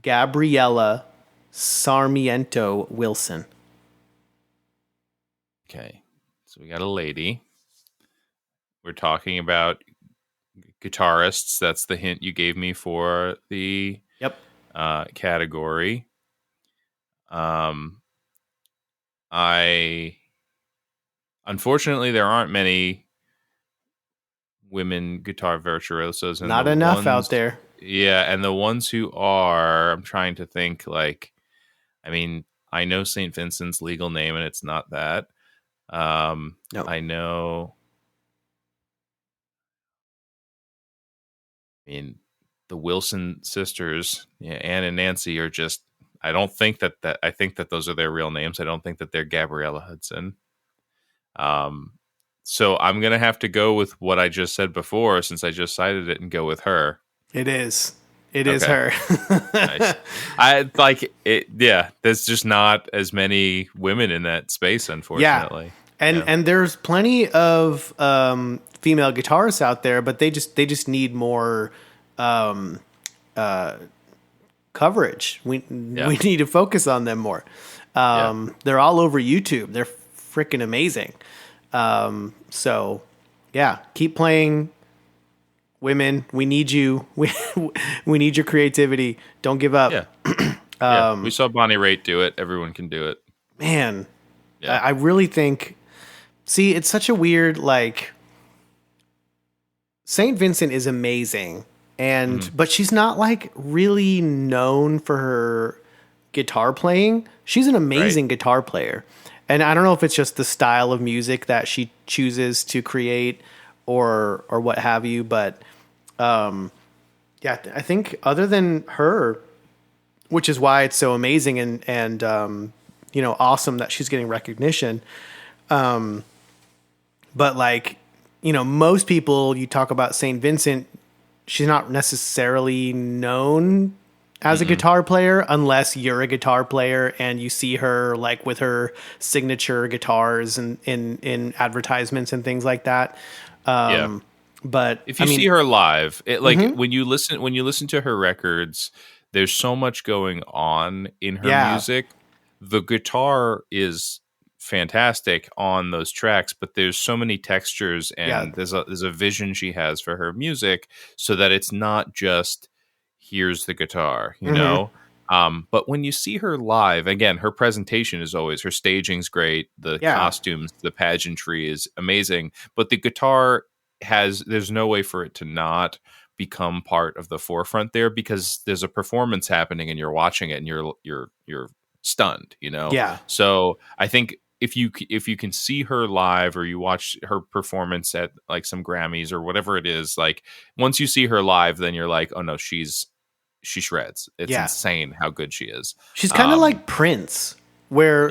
Gabriella Sarmiento Wilson. Okay, so we got a lady. We're talking about guitarists. That's the hint you gave me for the category. Um, I unfortunately there aren't many women guitar virtuosos, and Not the enough out ones, there. yeah, and the ones who are, I'm trying to think. Like, I mean, I know Saint Vincent's legal name, and it's not that. No. I know. I mean, the Wilson sisters, yeah, Anne and Nancy, are just. I don't think that. I think that those are their real names. I don't think that they're Gabriella Hudson. Um, so I'm gonna have to go with what I just said before, since I just cited it, and go with her. It is. It is Okay, her. nice. I like it. Yeah, there's just not as many women in that space, Yeah. unfortunately. And Yeah. and there's plenty of female guitarists out there, but they just need more coverage. We need to focus on them more. They're all over YouTube. They're freaking amazing. So yeah, keep playing, women. We need you. We need your creativity. Don't give up. Yeah. Yeah. We saw Bonnie Raitt do it. Everyone can do it. Man, Yeah. I really think. See, it's such a weird, like, Saint Vincent is amazing, and but she's not like really known for her guitar playing. She's an amazing guitar player, and I don't know if it's just the style of music that she chooses to create, or what have you. But yeah, I think other than her, which is why it's so amazing and awesome that she's getting recognition. But like, most people, you talk about St. Vincent, she's not necessarily known as a guitar player unless you're a guitar player and you see her like with her signature guitars and in advertisements and things like that. Yeah. But If you see her live, it like when you listen to her records, there's so much going on in her music. The guitar is fantastic on those tracks, but there's so many textures, and there's a vision she has for her music, so that it's not just here's the guitar, you know. But when you see her live, again, her presentation is always, her staging's great, the costumes, the pageantry is amazing, but the guitar there's no way for it to not become part of the forefront there, because there's a performance happening and you're watching it and you're stunned, you know? Yeah. So I think if you can see her live, or you watch her performance at like some Grammys or whatever it is, like once you see her live, then you're like, oh no, she shreds. It's insane how good she is. She's kind of like Prince, where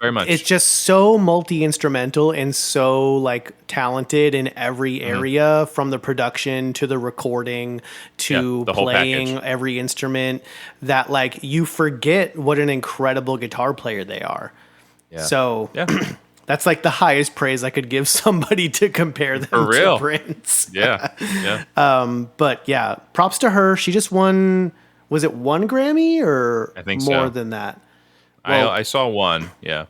very much. It's just so multi-instrumental and so like talented in every area, from the production to the recording to the whole playing package. every instrument, that like you forget what an incredible guitar player they are. Yeah. So that's like the highest praise I could give somebody to compare them For real. to Prince. Yeah. But yeah, props to her. She just won, was it one Grammy or I think more so. than that? Well, I saw one. Yeah.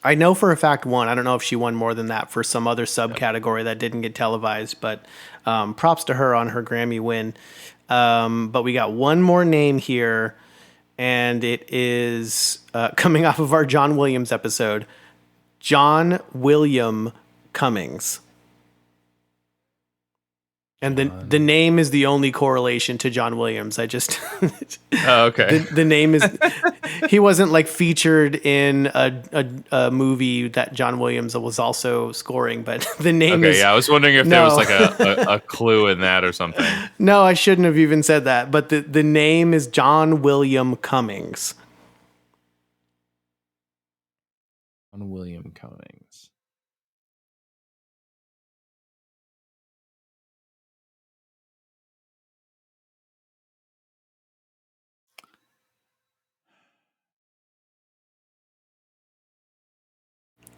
I know for a fact one. I don't know if she won more than that for some other subcategory that didn't get televised, but props to her on her Grammy win. But we got one more name here, and it is coming off of our John Williams episode, John William Cummings. And the name is the only correlation to John Williams. I just okay. The name is, he wasn't like featured in a movie that John Williams was also scoring, but the name is. I was wondering if there was like a clue in that or something. No, I shouldn't have even said that. But the name is John William Cummings. John William Cummings.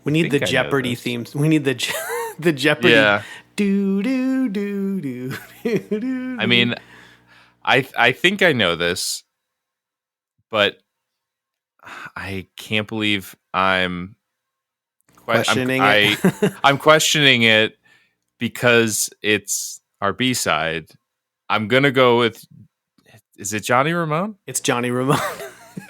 We need the Jeopardy themes. We need the Jeopardy. Yeah. Do do do do do. I mean, I think I know this, but I can't believe I'm questioning it. I'm questioning it because it's our B-side. I'm gonna go with. Is it Johnny Ramone? It's Johnny Ramone.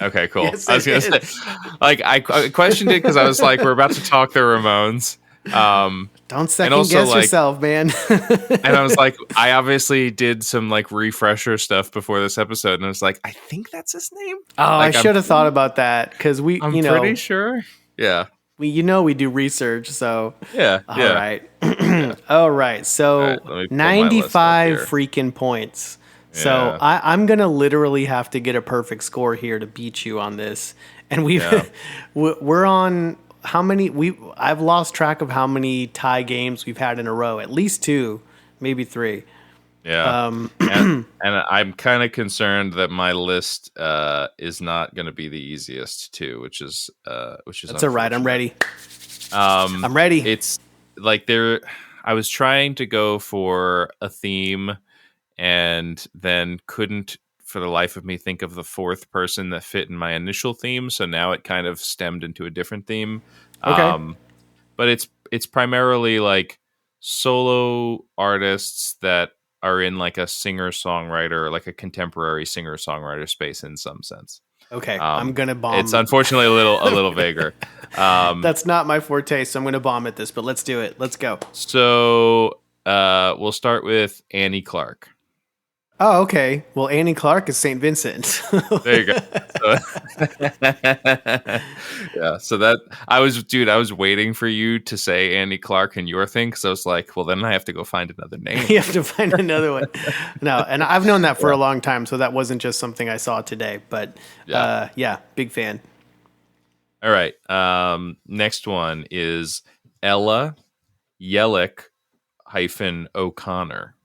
Okay, cool. Yes, I was it gonna is. say, like, I questioned it because I was like, we're about to talk the Ramones, Don't and second also guess like, yourself, man. and I was like, I obviously did some like refresher stuff before this episode, and I was like, I think that's his name. Oh, I Like, should have thought about that because I'm pretty sure. Yeah, we do research. So, yeah, all yeah, right, yeah. all right. All right, So let me pull my list up 95 here. freaking points. So Yeah, I'm gonna literally have to get a perfect score here to beat you on this. And yeah. we're on how many? I've lost track of how many tie games we've had in a row. At least two, maybe three. Yeah, and I'm kind of concerned that my list is not going to be the easiest too, which is That's all right. I'm unfortunate. ready. I'm ready. It's like there. I was trying to go for a theme, and then couldn't, for the life of me, think of the fourth person that fit in my initial theme. So now it kind of stemmed into a different theme. Okay. But it's primarily like solo artists that are in like a singer-songwriter, like a contemporary singer-songwriter space in some sense. Okay. I'm gonna bomb. It's unfortunately a little vaguer. That's not my forte, so I'm gonna bomb at this. But let's do it. Let's go. So we'll start with Annie Clark. Oh, okay. Well, Annie Clark is St. Vincent. There you go. So, yeah. So that I was waiting for you to say Annie Clark in your thing because I was like, well, then I have to go find another name. You have to find another one. No, and I've known that for a long time, so that wasn't just something I saw today. But yeah, big fan. All right. Next one is Ella Yellick O'Connor.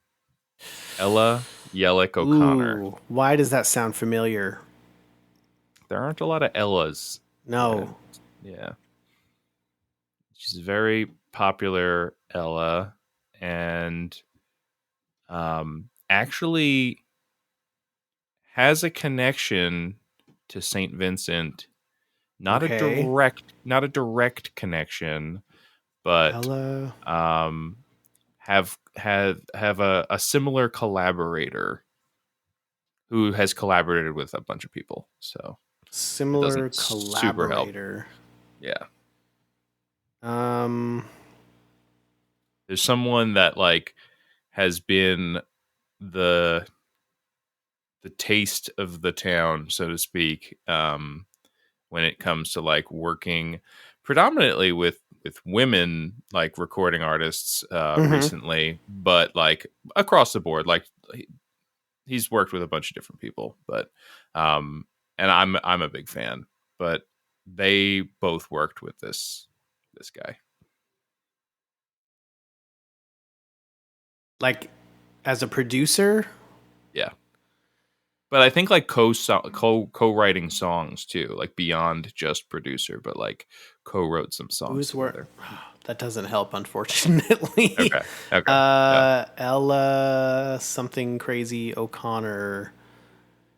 Ella Yellick O'Connor. Ooh, why does that sound familiar? There aren't a lot of Ellas. No. Yeah. She's a very popular Ella, and actually has a connection to St. Vincent. Not a direct connection, but Ella. have a similar collaborator who has collaborated with a bunch of people. So Similar super help. collaborator. Yeah. There's someone that like has been the taste of the town, so to speak, when it comes to like working predominantly with women, like recording artists recently, but like across the board, like he's worked with a bunch of different people, but and I'm a big fan, but they both worked with this guy. like as a producer. Yeah. But I think like co-writing songs too, like beyond just producer, but like co-wrote some songs together. That doesn't help, unfortunately. Okay. Ella something crazy O'Connor.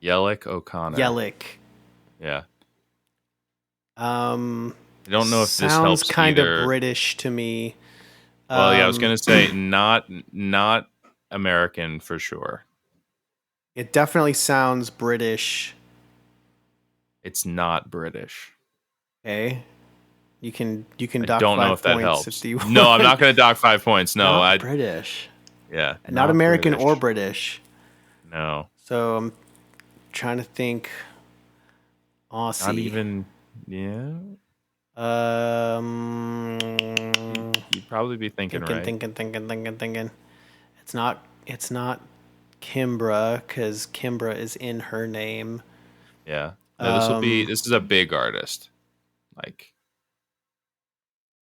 Yellick O'Connor. Yellick. Yeah. I don't know if this helps. Sounds kind either. of British to me. Well, yeah, I was gonna say not American for sure. It definitely sounds British. It's not British. Okay. You can dock I don't know if that 5 helps. points if you want. No, I'm not going to dock 5 points. No, not British. Yeah, not American British. Or British. No. So I'm trying to think. Aussie. Not even. Yeah. You'd probably be thinking right. Thinking. It's not Kimbra because Kimbra is in her name. Yeah. No, this is a big artist. Like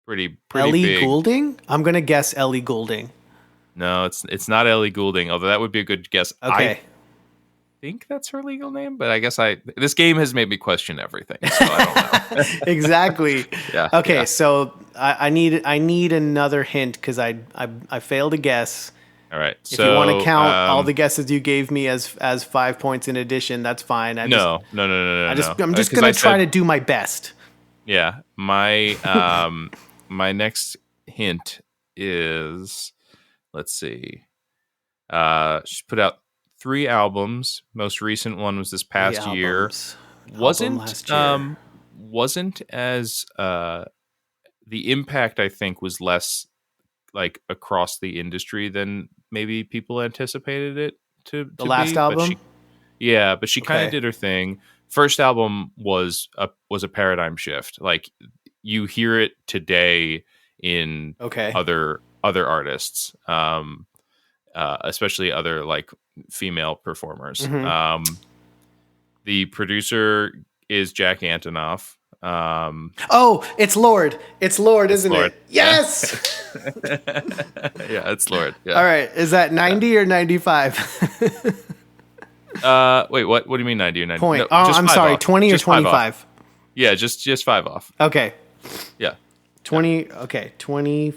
pretty Ellie big. Goulding? I'm gonna guess Ellie Goulding. No, it's not Ellie Goulding, although that would be a good guess. Okay. I think that's her legal name, but I guess this game has made me question everything, so I don't know. Exactly. Yeah. Okay, yeah. So I need another hint because I failed to guess. All right. If you want to count all the guesses you gave me as 5 points in addition, that's fine. No. I'm just gonna try to do my best. Yeah. My my next hint is, let's see. She put out 3 albums. Most recent one was this past year. album last year. Wasn't as the impact, I think, was less like across the industry than maybe people anticipated it to The last be. album? But she kind of Okay. did her thing. First album was a paradigm shift. Like you hear it today in Okay. other artists, especially other like female performers. Mm-hmm. The producer is Jack Antonoff. Oh, it's Lord. It's Lord, isn't Lord. it? Yes. Yeah, it's Lord. Yeah. All right. Is that 90 or 95? Wait, what? What do you mean 90 or 90? Point. No, Oh, just I'm five sorry. off. 20 or Just 5 off. 25? Yeah, just 5 off. Okay. Yeah. 20. Okay. 20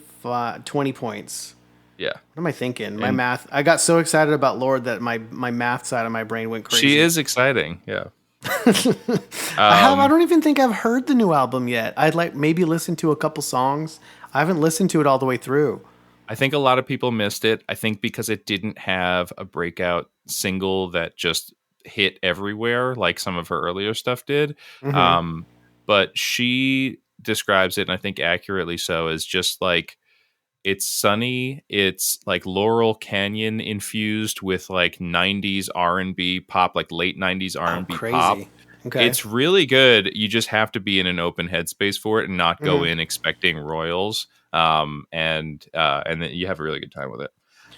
points. Yeah. What am I thinking? My math. I got so excited about Lord that my math side of my brain went crazy. She is exciting. Yeah. I don't even think I've heard the new album yet. I'd like maybe listen to a couple songs. I haven't listened to it all the way through. I think a lot of people missed it. I think because it didn't have a breakout single that just hit everywhere like some of her earlier stuff did. Mm-hmm. But she describes it, and I think accurately so, as just like it's sunny. It's like Laurel Canyon infused with like 90s R&B pop, like late 90s R&B pop. Okay. It's really good. You just have to be in an open headspace for it and not go in expecting royals. And then you have a really good time with it.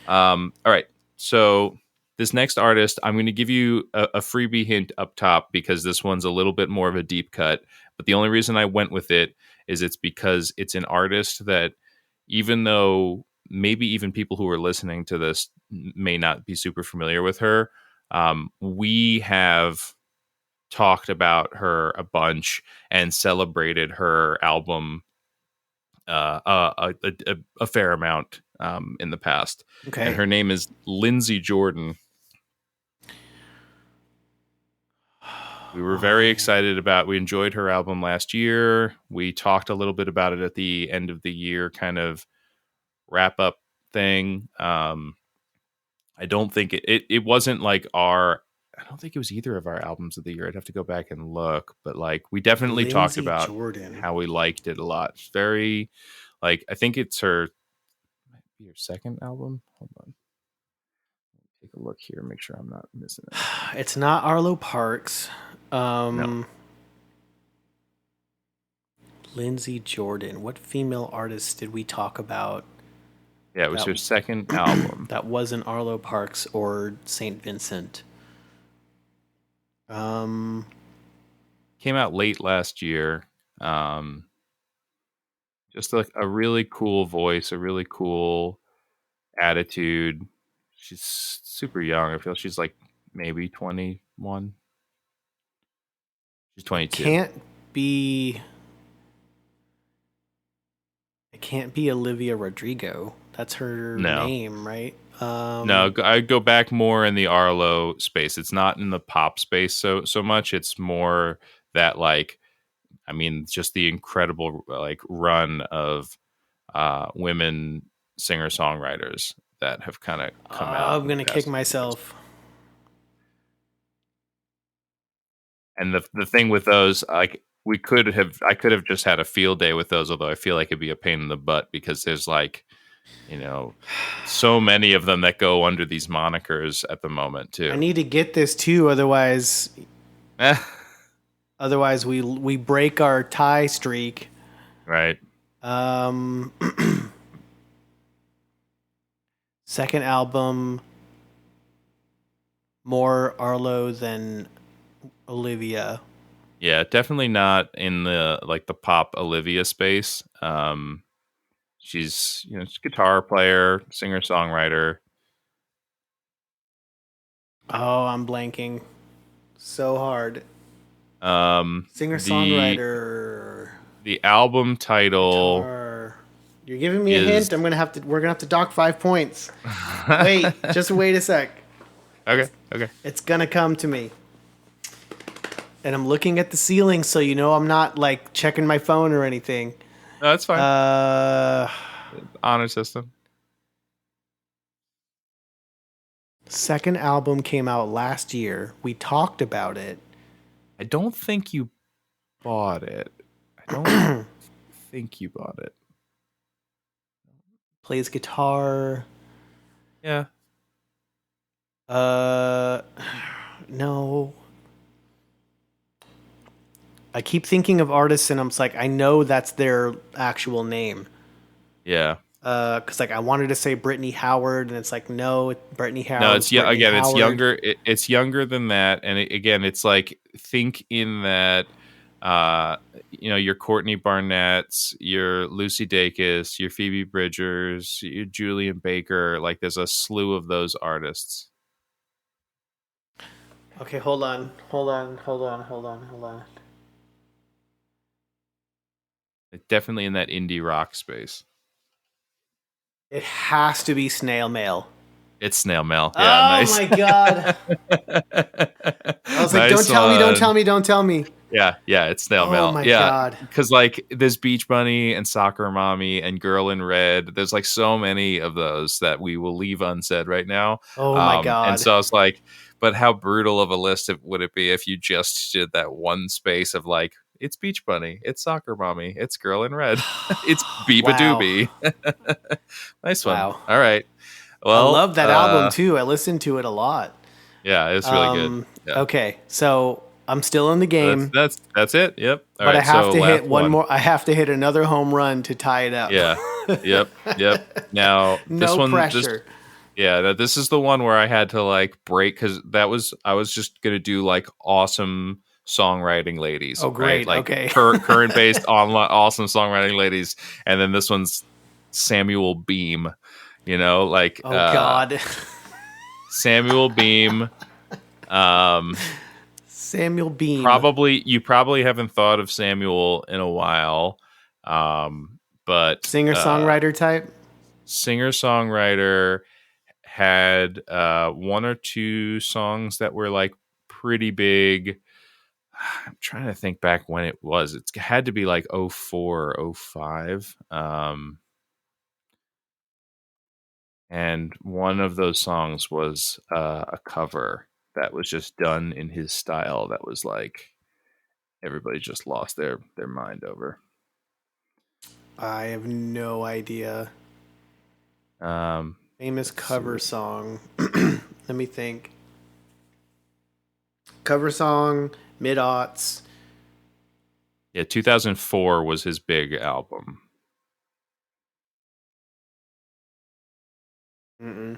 All right. So this next artist, I'm going to give you a freebie hint up top because this one's a little bit more of a deep cut. But the only reason I went with it is it's because it's an artist that, even though maybe even people who are listening to this may not be super familiar with her, we have talked about her a bunch and celebrated her album a fair amount in the past. Okay. And her name is Lindsay Jordan. We were very excited we enjoyed her album last year. We talked a little bit about it at the end of the year kind of wrap up thing. I don't think it wasn't like I don't think it was either of our albums of the year. I'd have to go back and look, but like we definitely talked about how we liked it a lot. It's very like, I think it's might be her second album. Hold on. Take a look here, make sure I'm not missing it. It's not Arlo Parks. No. Lindsay Jordan. What female artists did we talk about? Yeah, it was her second album. That wasn't Arlo Parks or St. Vincent. Came out late last year. Just like a really cool voice, a really cool attitude. She's super young. I feel she's like maybe 21. She's 22. It can't be Olivia Rodrigo. That's her name, right? No, I go back more in the Arlo space. It's not in the pop space so much. It's more that like, I mean, just the incredible like run of women singer-songwriters that have kind of come out. I'm gonna kick myself. And the thing with those, like I could have just had a field day with those, although I feel like it'd be a pain in the butt because there's like, you know, so many of them that go under these monikers at the moment too. I need to get this too, otherwise we break our tie streak. Right. Second album, more Arlo than Olivia. Yeah, definitely not in the like the pop Olivia space. She's she's a guitar player, singer songwriter. Oh, I'm blanking so hard. Singer songwriter. The album title. Guitar. You're giving me a hint. We're gonna have to dock 5 points. Just wait a sec. Okay. It's gonna come to me. And I'm looking at the ceiling, so I'm not like checking my phone or anything. No, that's fine. Honor system. Second album came out last year. We talked about it. I don't think you bought it. I don't think you bought it. Plays guitar. Yeah. No. I keep thinking of artists, and I'm just like, I know that's their actual name. Yeah. Because like I wanted to say Brittany Howard, and it's like no, Brittany Howard. No, it's Brittany again, it's Howard. younger. It's younger than that, and again, it's like think in that, your Courtney Barnett's, your Lucy Dacus, your Phoebe Bridgers, your Julian Baker. Like there's a slew of those artists. Okay, hold on. Definitely in that indie rock space. It has to be Snail Mail. It's Snail Mail. Yeah, oh nice. my god! I was like, Nice don't tell me. Yeah, it's Snail Mail. Oh my yeah, god! Because like there's Beach Bunny and Soccer Mommy and Girl in Red. There's like so many of those that we will leave unsaid right now. Oh my god! And so I was like, but how brutal of a list would it be if you just did that one space of like, it's Beach Bunny, it's Soccer Mommy, it's Girl in Red, it's Biba Doobie. Nice one. Wow. All right. Well, I love that album too. I listened to it a lot. Yeah, it's really good. Yeah. Okay, so I'm still in the game. That's it. Yep. All but right, I have to hit one more. I have to hit another home run to tie it up. Yeah. Yep. Now this no one, pressure. This is the one where I had to like break because I was just gonna do like awesome songwriting ladies. Oh, great. Right? Like okay. current based online awesome songwriting ladies, and then this one's Samuel Beam. Like oh god, Samuel Beam. Samuel Beam. You probably haven't thought of Samuel in a while, but singer-songwriter type. Singer-songwriter had one or two songs that were like pretty big. I'm trying to think back when it was. It had to be like 04 or 05. And one of those songs was a cover that was just done in his style that was like everybody just lost their mind over. I have no idea. Famous cover song. Let me think. Cover song, mid-aughts. Yeah, 2004 was his big album. Mm-mm.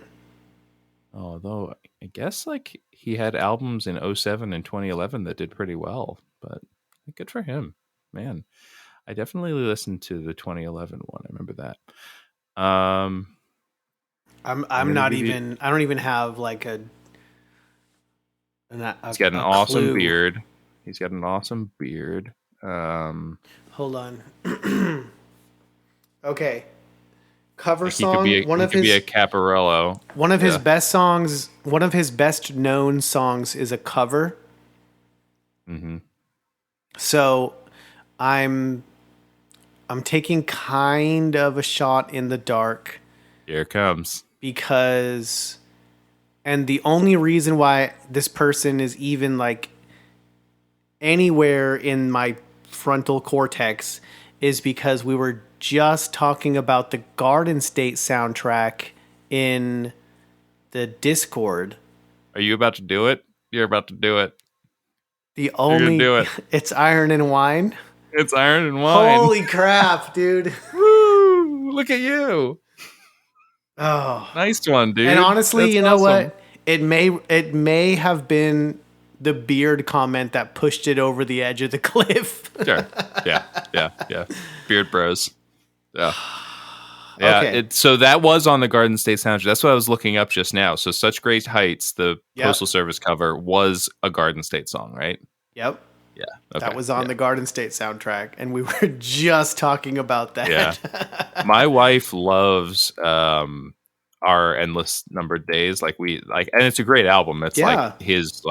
Although I guess like he had albums in 07 and 2011 that did pretty well, but good for him, man. I definitely listened to the 2011 one. I remember that. I'm not even. I don't even have like a. He's got an awesome beard. He's got an awesome beard. Hold on. Okay. Cover he song. Could be a Caparello. One of his best songs. One of his best known songs is a cover. Mm-hmm. So, I'm taking kind of a shot in the dark. Here it comes. Because, and the only reason why this person is even like anywhere in my frontal cortex is because we were just talking about the Garden State soundtrack in the Discord. Are you about to do it? You're about to do it. You're gonna do it. It's Iron and Wine. It's Iron and Wine. Holy crap, dude. Woo! Look at you. Oh. Nice one, dude. And honestly, that's you know awesome. what? It may have been the beard comment that pushed it over the edge of the cliff. Sure. Yeah. Beard Bros. Yeah. Yeah. Okay. So that was on the Garden State soundtrack. That's what I was looking up just now. So Such Great Heights, the Postal Service cover, was a Garden State song, right? Yep. Yeah. Okay. That was on the Garden State soundtrack, and we were just talking about that. Yeah. My wife loves our Endless Numbered Days. And it's a great album. It's his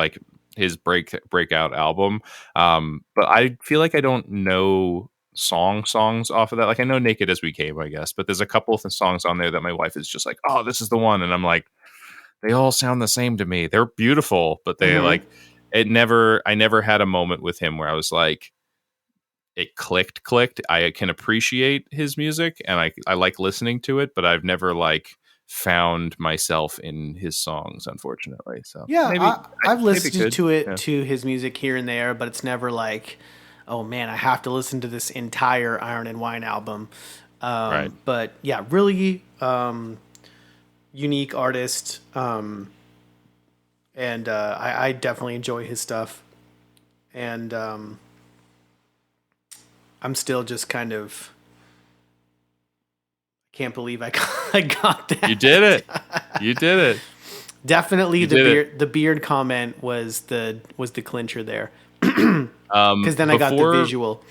breakout album. But I feel like I don't know songs off of that. Like I know Naked As We Came, I guess, but there's a couple of songs on there that my wife is just like, oh, this is the one. And I'm like, they all sound the same to me. They're beautiful, but they I never had a moment with him where I was like, it clicked. I can appreciate his music and I like listening to it, but I've never like found myself in his songs, unfortunately. So Yeah, I've maybe listened could. to it Yeah. to his music here and there, but it's never like, oh man, I have to listen to this entire Iron and Wine album. Right. But yeah, really unique artist, and I definitely enjoy his stuff. And I'm still just kind of can't believe I got that. You did it. You did it. Definitely You the did beard. The beard comment was the clincher there, because then I got the Before- visual.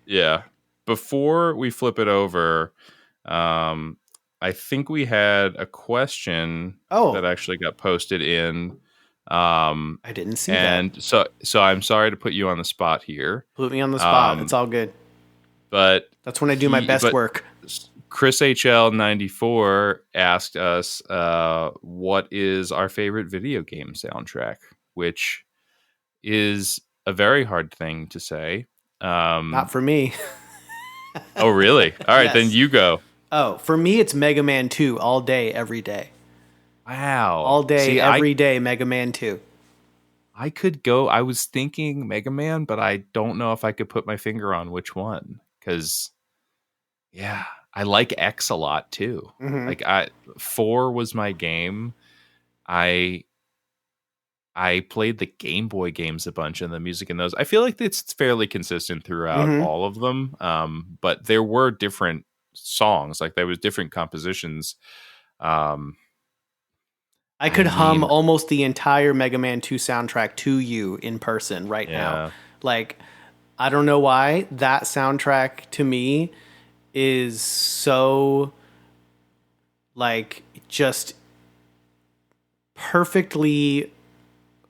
Yeah. Before we flip it over, I think we had a question Oh. that actually got posted in. I didn't see that. And so I'm sorry to put you on the spot here. Put me on the spot. It's all good. But That's when I do my best work. Chris HL94 asked us, what is our favorite video game soundtrack? Which is a very hard thing to say. Not for me. Oh, really? All right, Yes. then you go. Oh, for me, it's Mega Man 2 all day, every day. Wow. All day, See, every day, Mega Man 2. I could go. I was thinking Mega Man, but I don't know if I could put my finger on which one. Because, yeah, I like X a lot too. Mhm. Like 4 was my game. I played the Game Boy games a bunch, and the music in those, I feel like it's fairly consistent throughout Mhm. all of them. But there were different songs, like there was different compositions. I could hum mean- almost the entire Mega Man 2 soundtrack to you in person right now. Yeah. Like, I don't know why that soundtrack to me is so, like, just perfectly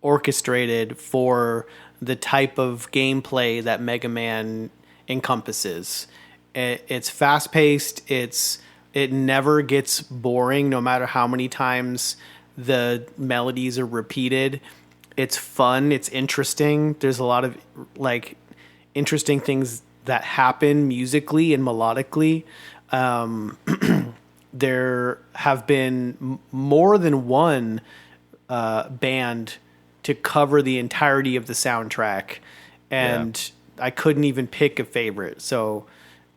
orchestrated for the type of gameplay that Mega Man encompasses. It's fast paced. It never gets boring, no matter how many times the melodies are repeated. It's fun. It's interesting. There's a lot of like interesting things that happen musically and melodically. There have been more than one band to cover the entirety of the soundtrack, and I couldn't even pick a favorite. So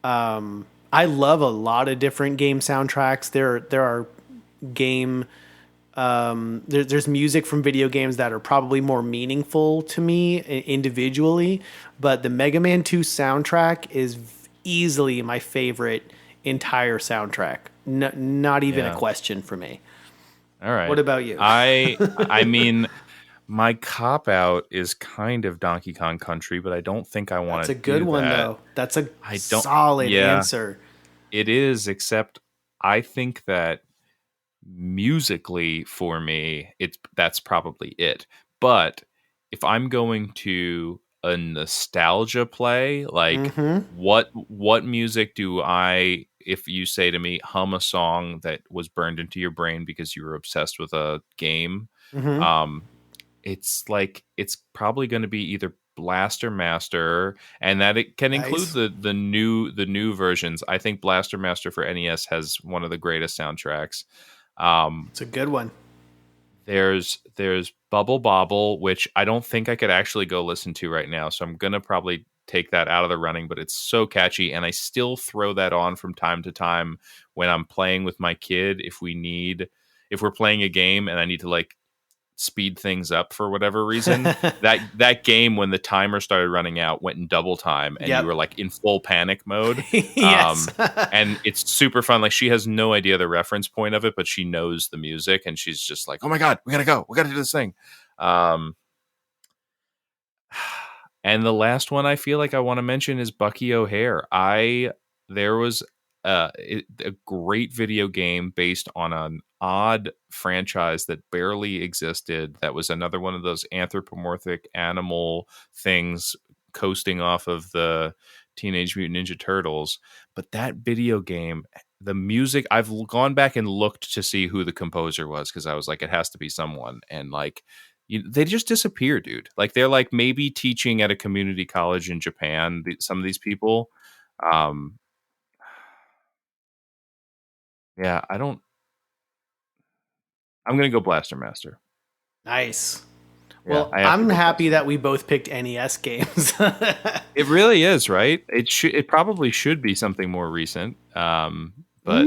I love a lot of different game soundtracks. There are game there's music from video games that are probably more meaningful to me individually, but the Mega Man 2 soundtrack is easily my favorite entire soundtrack. Not even a question for me. All right. What about you? I mean, my cop out is kind of Donkey Kong Country, but I don't think I want to. That's a good one, though. That's a solid answer. It is, except I think that musically for me, that's probably it. But if I'm going to a nostalgia play, like what music do I, if you say to me, hum a song that was burned into your brain because you were obsessed with a game, it's like it's probably going to be either Blaster Master, and that it can include the new versions. I think Blaster Master for NES has one of the greatest soundtracks. It's a good one. There's Bubble Bobble, which I don't think I could actually go listen to right now, so I'm gonna probably take that out of the running, but it's so catchy, and I still throw that on from time to time when I'm playing with my kid. If we're playing a game and I need to like speed things up for whatever reason, that game, when the timer started running out, went in double time, and you were like in full panic mode. Yes. And it's super fun. Like, she has no idea the reference point of it, but she knows the music, and she's just like, oh my god, we gotta do this thing. And the last one I feel like I want to mention is Bucky O'Hare. There was a great video game based on an odd franchise that barely existed. That was another one of those anthropomorphic animal things coasting off of the Teenage Mutant Ninja Turtles. But that video game, the music, I've gone back and looked to see who the composer was, because I was like, it has to be someone. And like, they just disappear, dude. Like they're like maybe teaching at a community college in Japan. Some of these people, um, yeah, I'm gonna go Blaster Master. Nice. Yeah, Well, I have to I'm go happy Blaster that we both picked NES games. It really is, right? It probably should be something more recent. But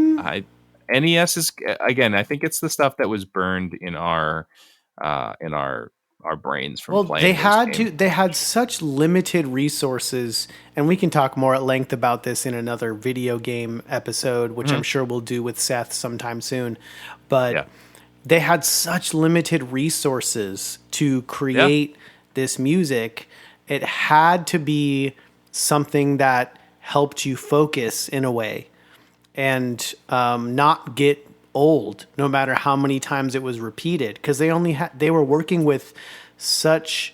NES is again. I think it's the stuff that was burned in our brains from Well, they playing those had games. to. They had such limited resources, and we can talk more at length about this in another video game episode, which I'm sure we'll do with Seth sometime soon. But Yeah, they had such limited resources to yeah, create this music. It had to be something that helped you focus in a way and not get old, no matter how many times it was repeated, because they were working with such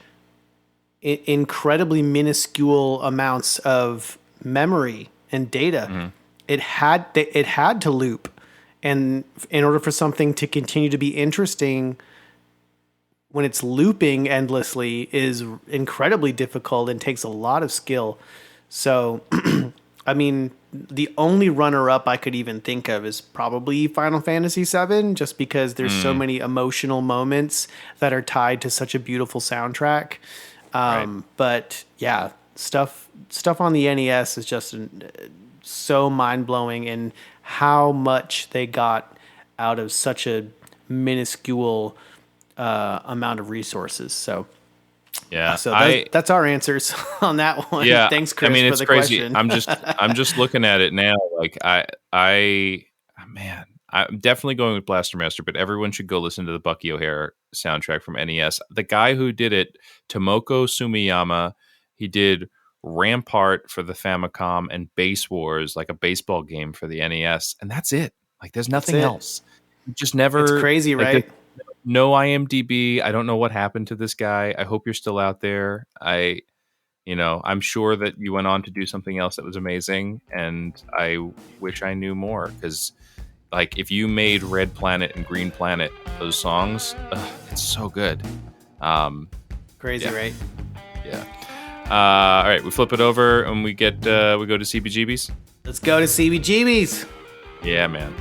incredibly minuscule amounts of memory and data. It had to loop, and in order for something to continue to be interesting when it's looping endlessly is incredibly difficult and takes a lot of skill. So, I mean, the only runner-up I could even think of is probably Final Fantasy VII, just because there's so many emotional moments that are tied to such a beautiful soundtrack. right. But yeah, stuff on the NES is just so mind-blowing, and how much they got out of such a minuscule amount of resources. So Yeah, that's our answers on that one. yeah. Thanks, Chris, I mean, for it's the crazy. question. I'm just looking at it now. Like man, I'm definitely going with Blaster Master, but everyone should go listen to the Bucky O'Hare soundtrack from NES. The guy who did it, Tomoko Sumiyama, he did Rampart for the Famicom and Base Wars, like a baseball game for the NES, and that's it. Like, there's nothing it. else. Just It's never crazy, like right? no IMDb. I don't know what happened to this guy. I hope you're still out there. I'm sure that you went on to do something else that was amazing, and I wish I knew more, because like if you made Red Planet and Green Planet, those songs, it's so good. Crazy, yeah. right? Yeah. All right, we flip it over and we go to CBGBs. Let's go to CBGBs. Yeah, man.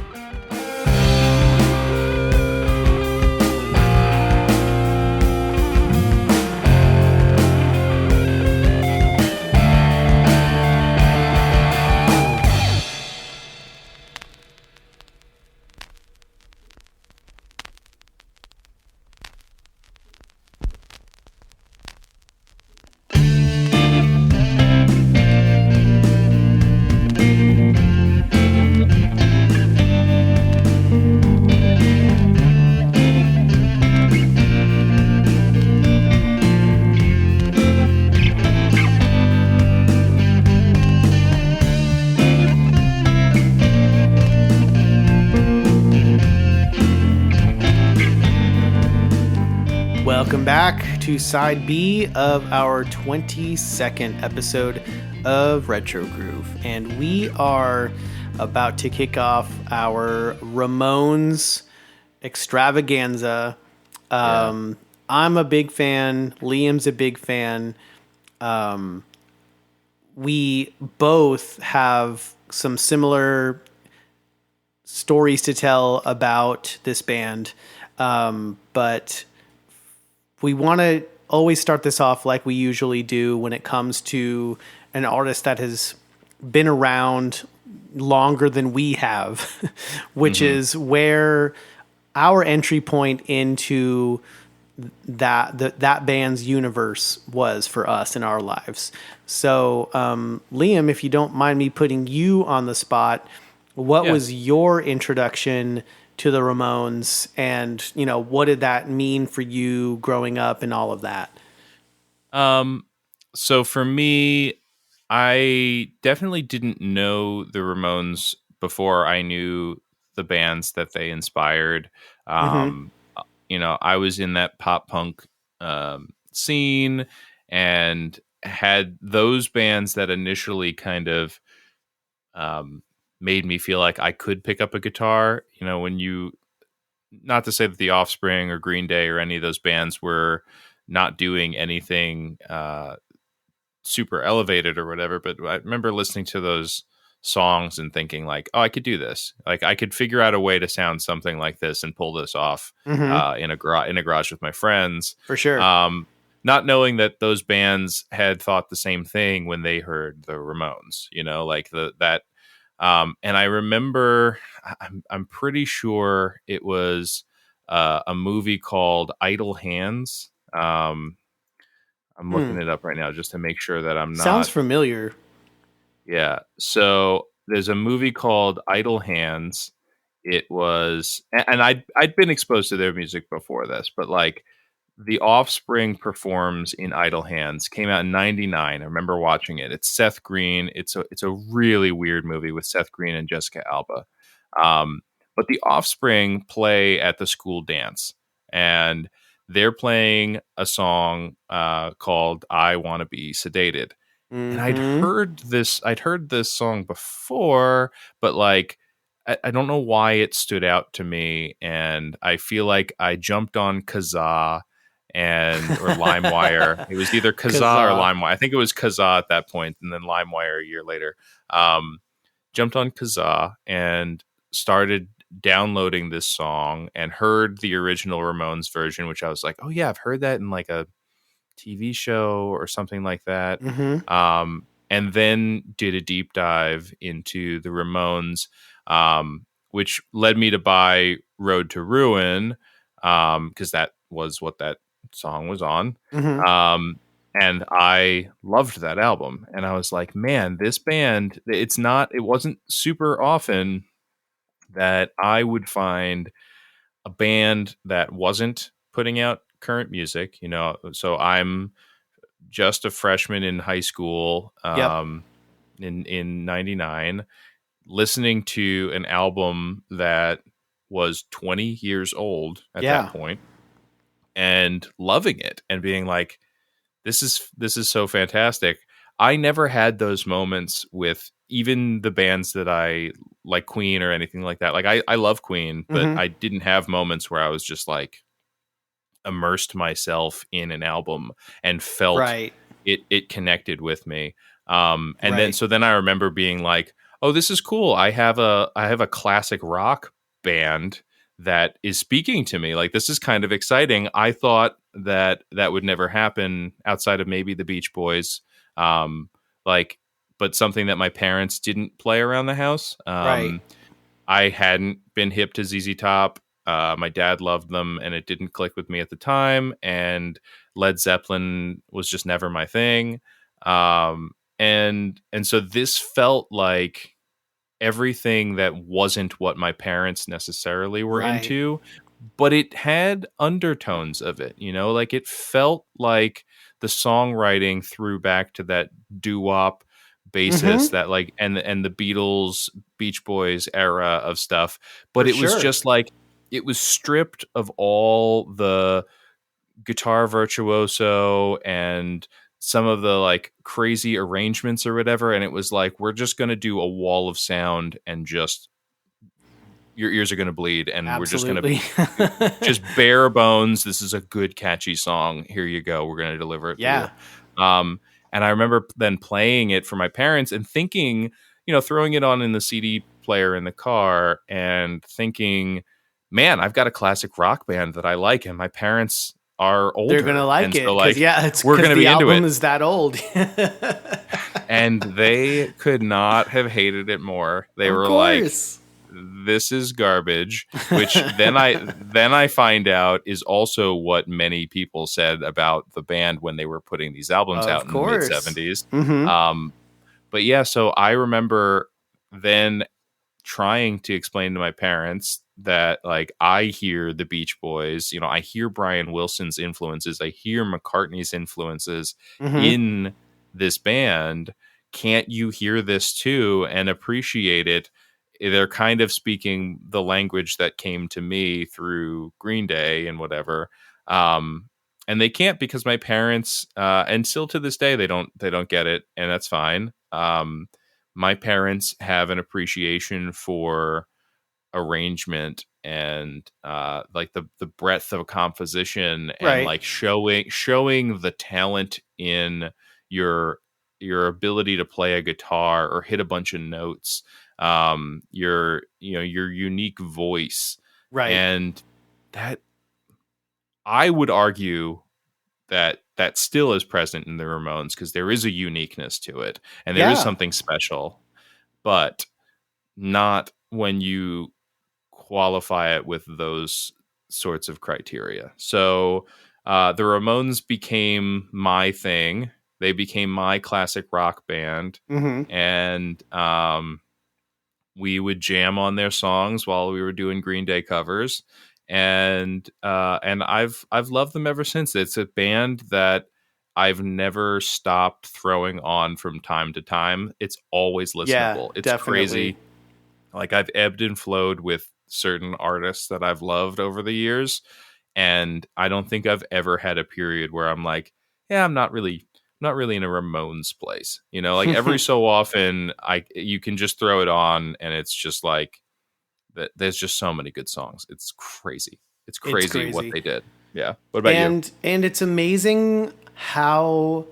Welcome back to side B of our 22nd episode of Retro Groove. And we are about to kick off our Ramones extravaganza. I'm a big fan. Liam's a big fan. We both have some similar stories to tell about this band. But we want to always start this off like we usually do when it comes to an artist that has been around longer than we have, which is where our entry point into that band's universe was for us in our lives. So, Liam, if you don't mind me putting you on the spot, what was your introduction to the Ramones, and what did that mean for you growing up and all of that? So for me, I definitely didn't know the Ramones before I knew the bands that they inspired. I was in that pop punk scene and had those bands that initially kind of made me feel like I could pick up a guitar. When you not to say that the Offspring or Green Day or any of those bands were not doing anything super elevated or whatever, but I remember listening to those songs and thinking like, oh, I could do this. Like I could figure out a way to sound something like this and pull this off in a garage with my friends. For sure. Not knowing that those bands had thought the same thing when they heard the Ramones, like that. And I remember, I'm pretty sure it was a movie called Idle Hands. I'm looking it up right now just to make sure that I'm not. Sounds familiar. Yeah. So there's a movie called Idle Hands. It was, and I'd been exposed to their music before this, but like The Offspring performs in Idle Hands, came out in '99. I remember watching it. It's Seth Green. It's a really weird movie with Seth Green and Jessica Alba. But The Offspring play at the school dance, and they're playing a song called "I Want to Be Sedated." And I'd heard this song before, but like I don't know why it stood out to me, and I feel like I jumped on Kazaa or LimeWire. It was either Kazaa or LimeWire. I think it was Kazaa at that point, and then LimeWire a year later. Jumped on Kazaa and started downloading this song and heard the original Ramones version, which I was like, oh yeah, I've heard that in like a TV show or something like that. And then did a deep dive into the Ramones, which led me to buy Road to Ruin, because that was what that song was on. And I loved that album. And I was like, man, this band, it wasn't super often that I would find a band that wasn't putting out current music, so I'm just a freshman in high school, in '99, listening to an album that was 20 years old at that point, and loving it and being like, this is so fantastic. I never had those moments with even the bands that I like, Queen or anything like that. Like I love Queen, but I didn't have moments where I was just like immersed myself in an album and felt it connected with me. Then I remember being like, oh, this is cool. I have a classic rock band that is speaking to me. Like, this is kind of exciting. I thought that would never happen outside of maybe the Beach Boys. But something that my parents didn't play around the house. I hadn't been hip to ZZ Top. My dad loved them, and it didn't click with me at the time. And Led Zeppelin was just never my thing. And so this felt like everything that wasn't what my parents necessarily were into, but it had undertones of it, like it felt like the songwriting threw back to that doo-wop basis that like, and the Beatles, Beach Boys era of stuff. But it was just like, it was stripped of all the guitar virtuoso and some of the like crazy arrangements or whatever. And it was like, we're just going to do a wall of sound and just your ears are going to bleed. And we're just going to just bare bones. This is a good, catchy song. Here you go. We're going to deliver it. For you. And I remember then playing it for my parents and thinking, throwing it on in the CD player in the car and thinking, man, I've got a classic rock band that I like. And my parents are older. They're gonna like it. So like, we're gonna be into it. The album is that old. And they could not have hated it more. They were like, this is garbage, which then I find out is also what many people said about the band when they were putting these albums out in the mid 70s. But yeah, so I remember then trying to explain to my parents that like, I hear the Beach Boys, I hear Brian Wilson's influences, I hear McCartney's influences in this band. Can't you hear this too and appreciate it? They're kind of speaking the language that came to me through Green Day and whatever. And they can't, because my parents, and still to this day, they don't get it. And that's fine. My parents have an appreciation for arrangement and like the breadth of composition and Right. like showing the talent in your ability to play a guitar or hit a bunch of notes, your unique voice, Right. and that I would argue that still is present in the Ramones because there is a uniqueness to it and there is Yeah. something special, but not when you qualify it with those sorts of criteria. So the Ramones became my thing. They became my classic rock band, Mm-hmm. and we would jam on their songs while we were doing Green Day covers. And I've loved them ever since. It's a band that I've never stopped throwing on from time to time. It's always Yeah, listenable. It's definitely. crazy. Like I've ebbed and flowed with certain artists that I've loved over the years, and I don't think I've ever had a period where I'm like, yeah, I'm not really in a Ramones place. Like every so often you can just throw it on and it's just like that there's just so many good songs. It's crazy. It's It's crazy what crazy. they did. Yeah. What about you? And it's amazing how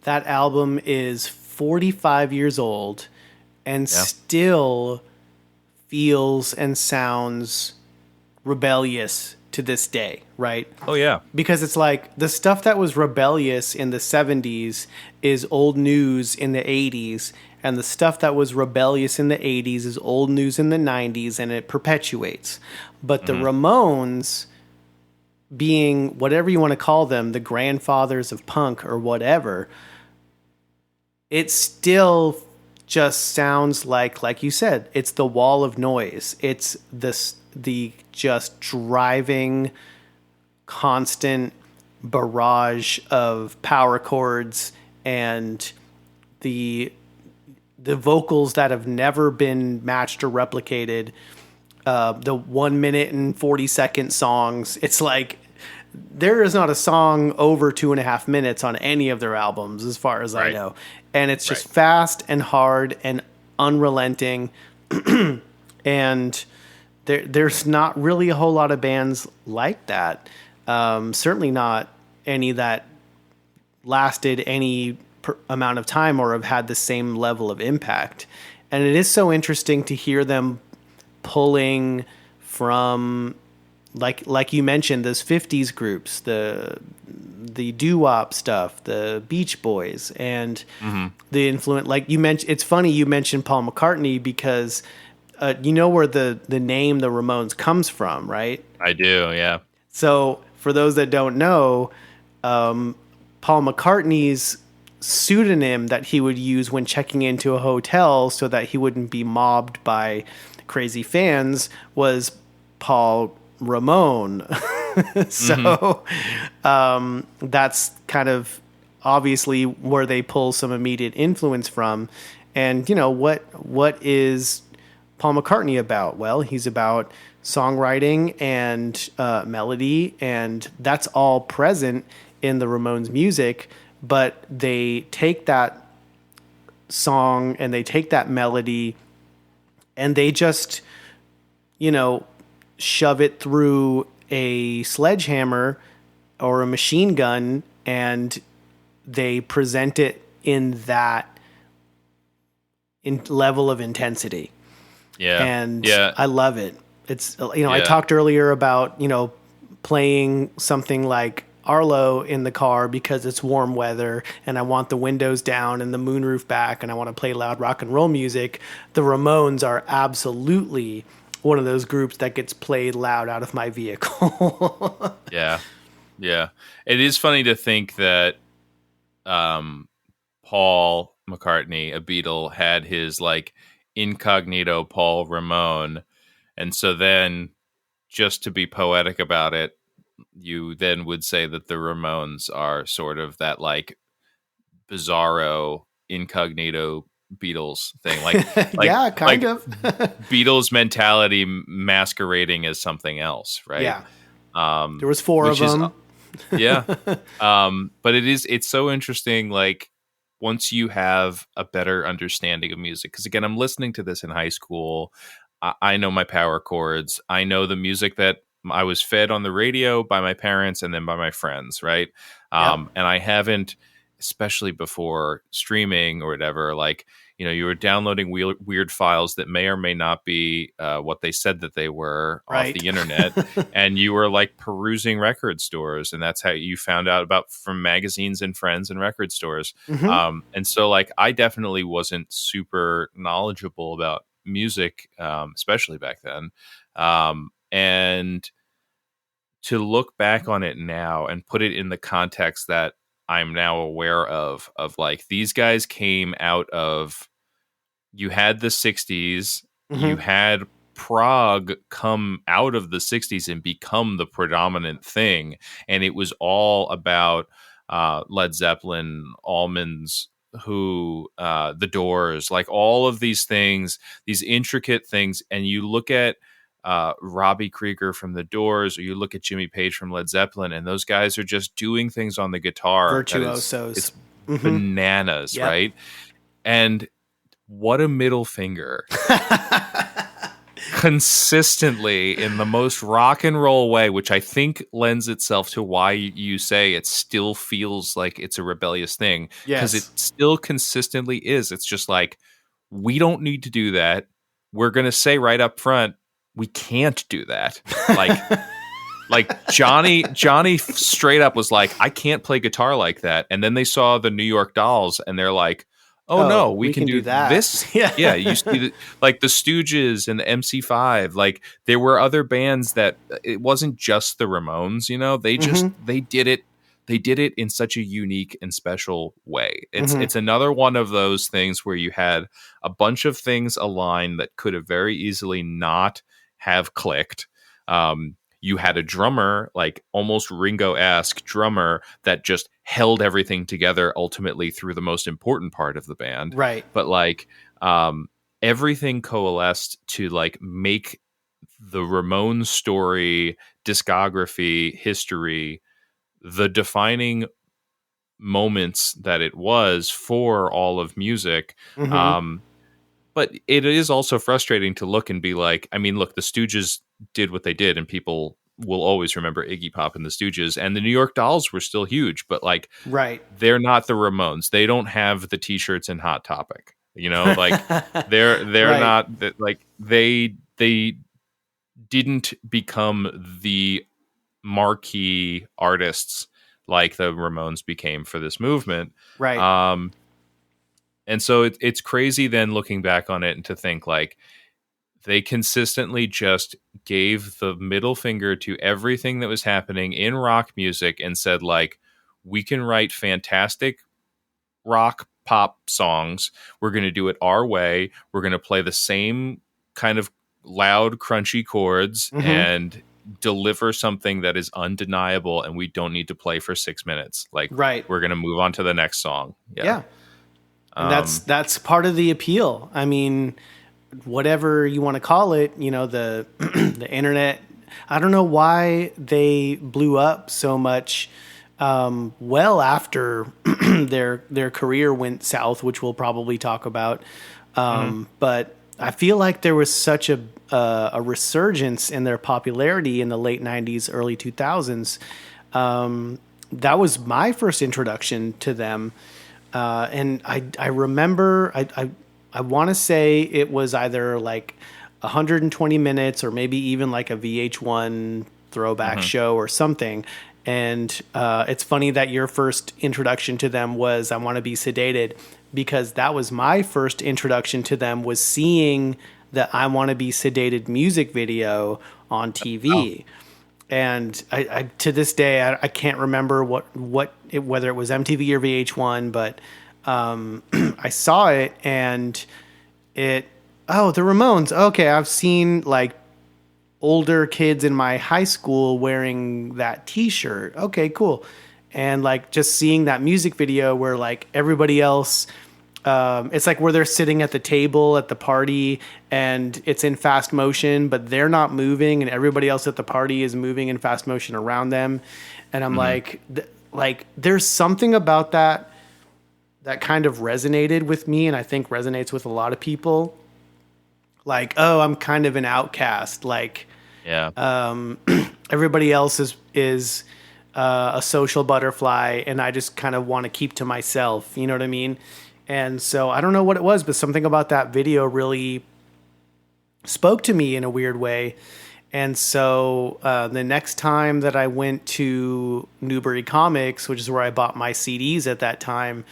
that album is 45 years old and Yeah. still feels and sounds rebellious to this day, right? Oh yeah. Because it's like the stuff that was rebellious in the 70s is old news in the 80s, and the stuff that was rebellious in the 80s is old news in the 90s, and it perpetuates. But the Ramones, being whatever you want to call them, the grandfathers of punk or whatever, it still just sounds like you said, it's the wall of noise. It's the just driving constant barrage of power chords and the vocals that have never been matched or replicated. The 1 minute and 40-second songs. It's like there is not a song over 2.5 minutes on any of their albums, as far as I Right. know. And it's just Right. fast and hard and unrelenting. And there's not really a whole lot of bands like that. Certainly not any that lasted any amount of time or have had the same level of impact. And it is so interesting to hear them pulling from, like you mentioned, those 50s groups, the doo-wop stuff, the Beach Boys, and the influence. Like you mentioned, it's funny you mentioned Paul McCartney because you know where the name the Ramones comes from, right? I do. Yeah. So for those that don't know, Paul McCartney's pseudonym that he would use when checking into a hotel so that he wouldn't be mobbed by crazy fans was Paul Ramone. So that's kind of obviously where they pull some immediate influence from. And what is Paul McCartney about? Well, he's about songwriting and melody, and that's all present in the Ramones music, but they take that song and they take that melody and they just, shove it through a sledgehammer or a machine gun, and they present it in that level of intensity. Yeah. And yeah. I love it. It's, I Yeah. talked earlier about, playing something like Arlo in the car because it's warm weather and I want the windows down and the moonroof back and I want to play loud rock and roll music. The Ramones are absolutely one of those groups that gets played loud out of my vehicle. Yeah. Yeah. It is funny to think that Paul McCartney, a Beatle, had his like incognito Paul Ramone. And so then, just to be poetic about it, you then would say that the Ramones are sort of that like bizarro incognito Beatles thing, like Yeah, kind of. Beatles mentality masquerading as something else, right? Yeah. There was 4 of which is them. yeah. But it's so interesting, like once you have a better understanding of music, because again, I'm listening to this in high school. I know my power chords. I know the music that I was fed on the radio by my parents and then by my friends, right? Yep. And I haven't, especially before streaming or whatever, like, you were downloading weird files that may or may not be what they said that they were off Right. the internet. And you were like perusing record stores. And that's how you found out about from magazines and friends and record stores. And so like, I definitely wasn't super knowledgeable about music, especially back then. And to look back on it now and put it in the context that I'm now aware of like these guys came out of, you had the 60s, you had prog come out of the 60s and become the predominant thing. And it was all about Led Zeppelin, Allmans, Who, The Doors, like all of these things, these intricate things. And you look at Robbie Krieger from The Doors, or you look at Jimmy Page from Led Zeppelin, and those guys are just doing things on the guitar. Virtuosos. It's bananas, Yep. right? And what a middle finger. Consistently in the most rock and roll way, which I think lends itself to why you say it still feels like it's a rebellious thing. Because Yes. it still consistently is. It's just like, we don't need to do that. We're going to say right up front, we can't do that. Like Johnny straight up was like, I can't play guitar like that. And then they saw the New York Dolls and they're like, oh no, we can do that. this. Yeah. You see like the Stooges and the MC5, like there were other bands that it wasn't just the Ramones, they just, they did it in such a unique and special way. It's another one of those things where you had a bunch of things aligned that could have very easily not have clicked. You had a drummer, like almost Ringo-esque drummer, that just held everything together ultimately through the most important part of the band. Right. But like everything coalesced to like make the Ramones story, discography, history, the defining moments that it was for all of music. But it is also frustrating to look and be like, I mean, look, the Stooges did what they did and people will always remember Iggy Pop and the Stooges, and the New York Dolls were still huge, but like, they're not the Ramones. They don't have the t-shirts in Hot Topic, like they're not like, they didn't become the marquee artists like the Ramones became for this movement. Right. And so it's crazy then looking back on it and to think like they consistently just gave the middle finger to everything that was happening in rock music and said like, we can write fantastic rock pop songs. We're going to do it our way. We're going to play the same kind of loud, crunchy chords and deliver something that is undeniable. And we don't need to play for 6 minutes. Like, we're going to move on to the next song. Yeah. And that's part of the appeal. I mean, whatever you want to call it, the the internet. I don't know why they blew up so much well after their career went south, which we'll probably talk about. But I feel like there was such a resurgence in their popularity in the late 90s, early 2000s. That was my first introduction to them. And I remember, I want to say it was either like 120 minutes or maybe even like a VH1 throwback show or something. And it's funny that your first introduction to them was I Want to Be Sedated, because that was my first introduction to them, was seeing the I Want to Be Sedated music video on TV. And I to this day, I can't remember whether it was MTV or VH1, but I saw it and the Ramones. Okay, I've seen like older kids in my high school wearing that T-shirt. Okay, cool. And like just seeing that music video where like everybody else, it's like where they're sitting at the table at the party and it's in fast motion, but they're not moving and everybody else at the party is moving in fast motion around them. And I'm like there's something about that kind of resonated with me, and I think resonates with a lot of people. like, oh, I'm kind of an outcast. Like, Yeah. everybody else is a social butterfly, and I just kind of want to keep to myself. You know what I mean? And so I don't know what it was, but something about that video really spoke to me in a weird way. And so the next time that I went to Newbury Comics, which is where I bought my CDs at that time,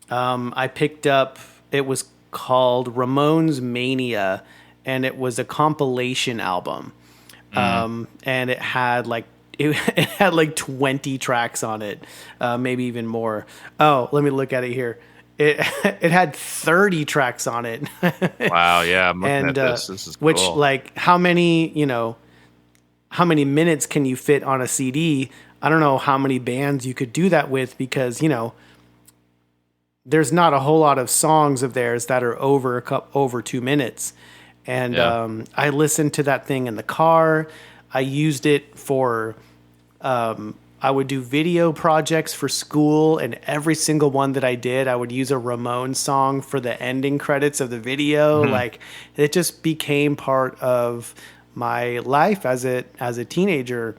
I picked up, it was called Ramones Mania, and it was a compilation album. And it had like it had like 20 tracks on it, maybe even more. Oh, let me look at it here. It it had 30 tracks on it. Wow. Yeah. I'm looking And at this. This is cool. which, like, how many minutes can you fit on a CD? I don't know how many bands you could do that with, because there's not a whole lot of songs of theirs that are over 2 minutes. And Yeah. I listened to that thing in the car. I used it for, I would do video projects for school, and every single one that I did, I would use a Ramones song for the ending credits of the video. Like, it just became part of my life as a teenager.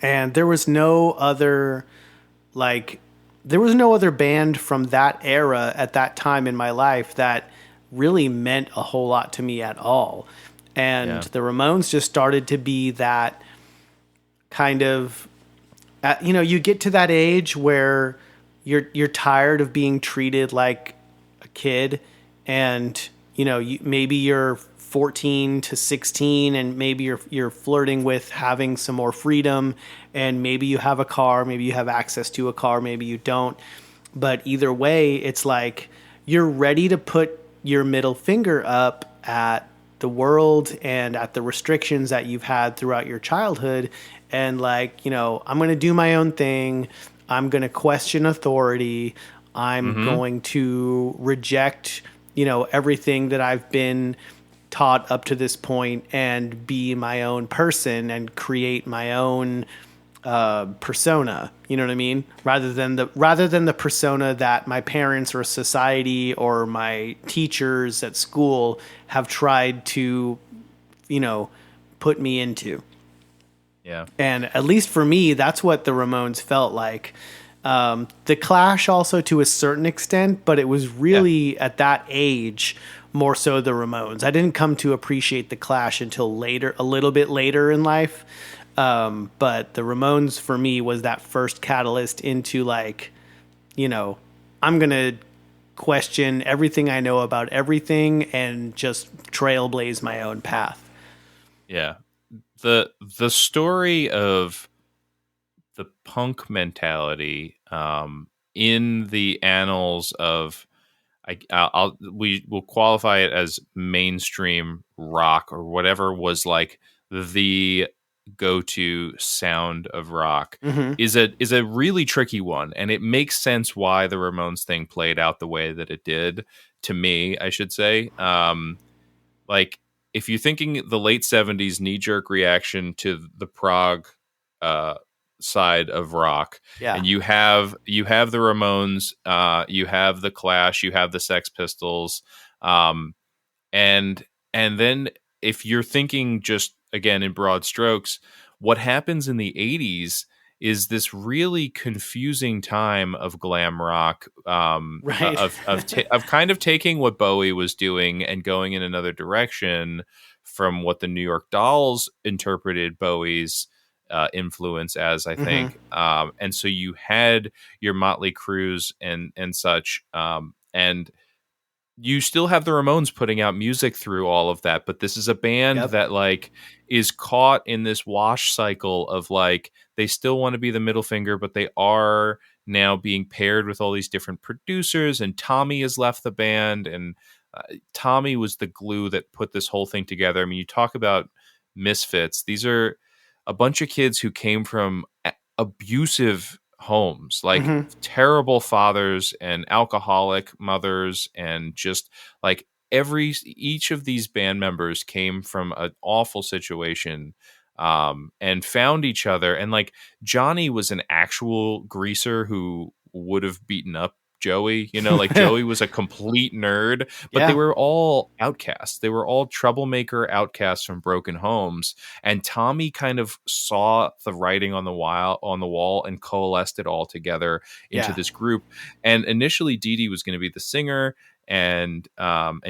And there was no other band from that era at that time in my life that really meant a whole lot to me at all. And Yeah. the Ramones just started to be that kind of, you get to that age where you're tired of being treated like a kid, and maybe you're 14 to 16, and maybe you're flirting with having some more freedom, and maybe you have a car, maybe you have access to a car, maybe you don't. But either way, it's like you're ready to put your middle finger up at the world and at the restrictions that you've had throughout your childhood. And like, I'm going to do my own thing. I'm going to question authority. I'm going to reject, everything that I've been taught up to this point, and be my own person and create my own persona. You know what I mean? Rather than the persona that my parents or society or my teachers at school have tried to, put me into. Yeah. And at least for me, that's what the Ramones felt like. The Clash also, to a certain extent, but it was really at that age more so the Ramones. I didn't come to appreciate the Clash until later, a little bit later in life. But the Ramones for me was that first catalyst into, like, I'm going to question everything I know about everything and just trailblaze my own path. Yeah. The story of the punk mentality in the annals of, we will qualify it as mainstream rock or whatever was like the go-to sound of rock, is a really tricky one, and it makes sense why the Ramones thing played out the way that it did, to me, I should say. Like, if you're thinking the late 70s knee-jerk reaction to the prog side of rock, Yeah. and you have the Ramones, you have the Clash, you have the Sex Pistols, and then if you're thinking just again in broad strokes, what happens in the 80s is this really confusing time of glam rock, Right. of kind of taking what Bowie was doing and going in another direction from what the New York Dolls interpreted Bowie's influence as, I think. And so you had your Motley Crues and such, and you still have the Ramones putting out music through all of that, but this is a band that like is caught in this wash cycle of like, they still want to be the middle finger, but they are now being paired with all these different producers, and Tommy has left the band, and Tommy was the glue that put this whole thing together. I mean, you talk about misfits. These are a bunch of kids who came from abusive homes, like terrible fathers and alcoholic mothers, and just like each of these band members came from an awful situation, and found each other. And like Johnny was an actual greaser who would have beaten up Joey. Like Joey was a complete nerd, but they were all outcasts. They were all troublemaker outcasts from broken homes. And Tommy kind of saw the writing on the wall and coalesced it all together into this group. And initially Dee Dee was going to be the singer, and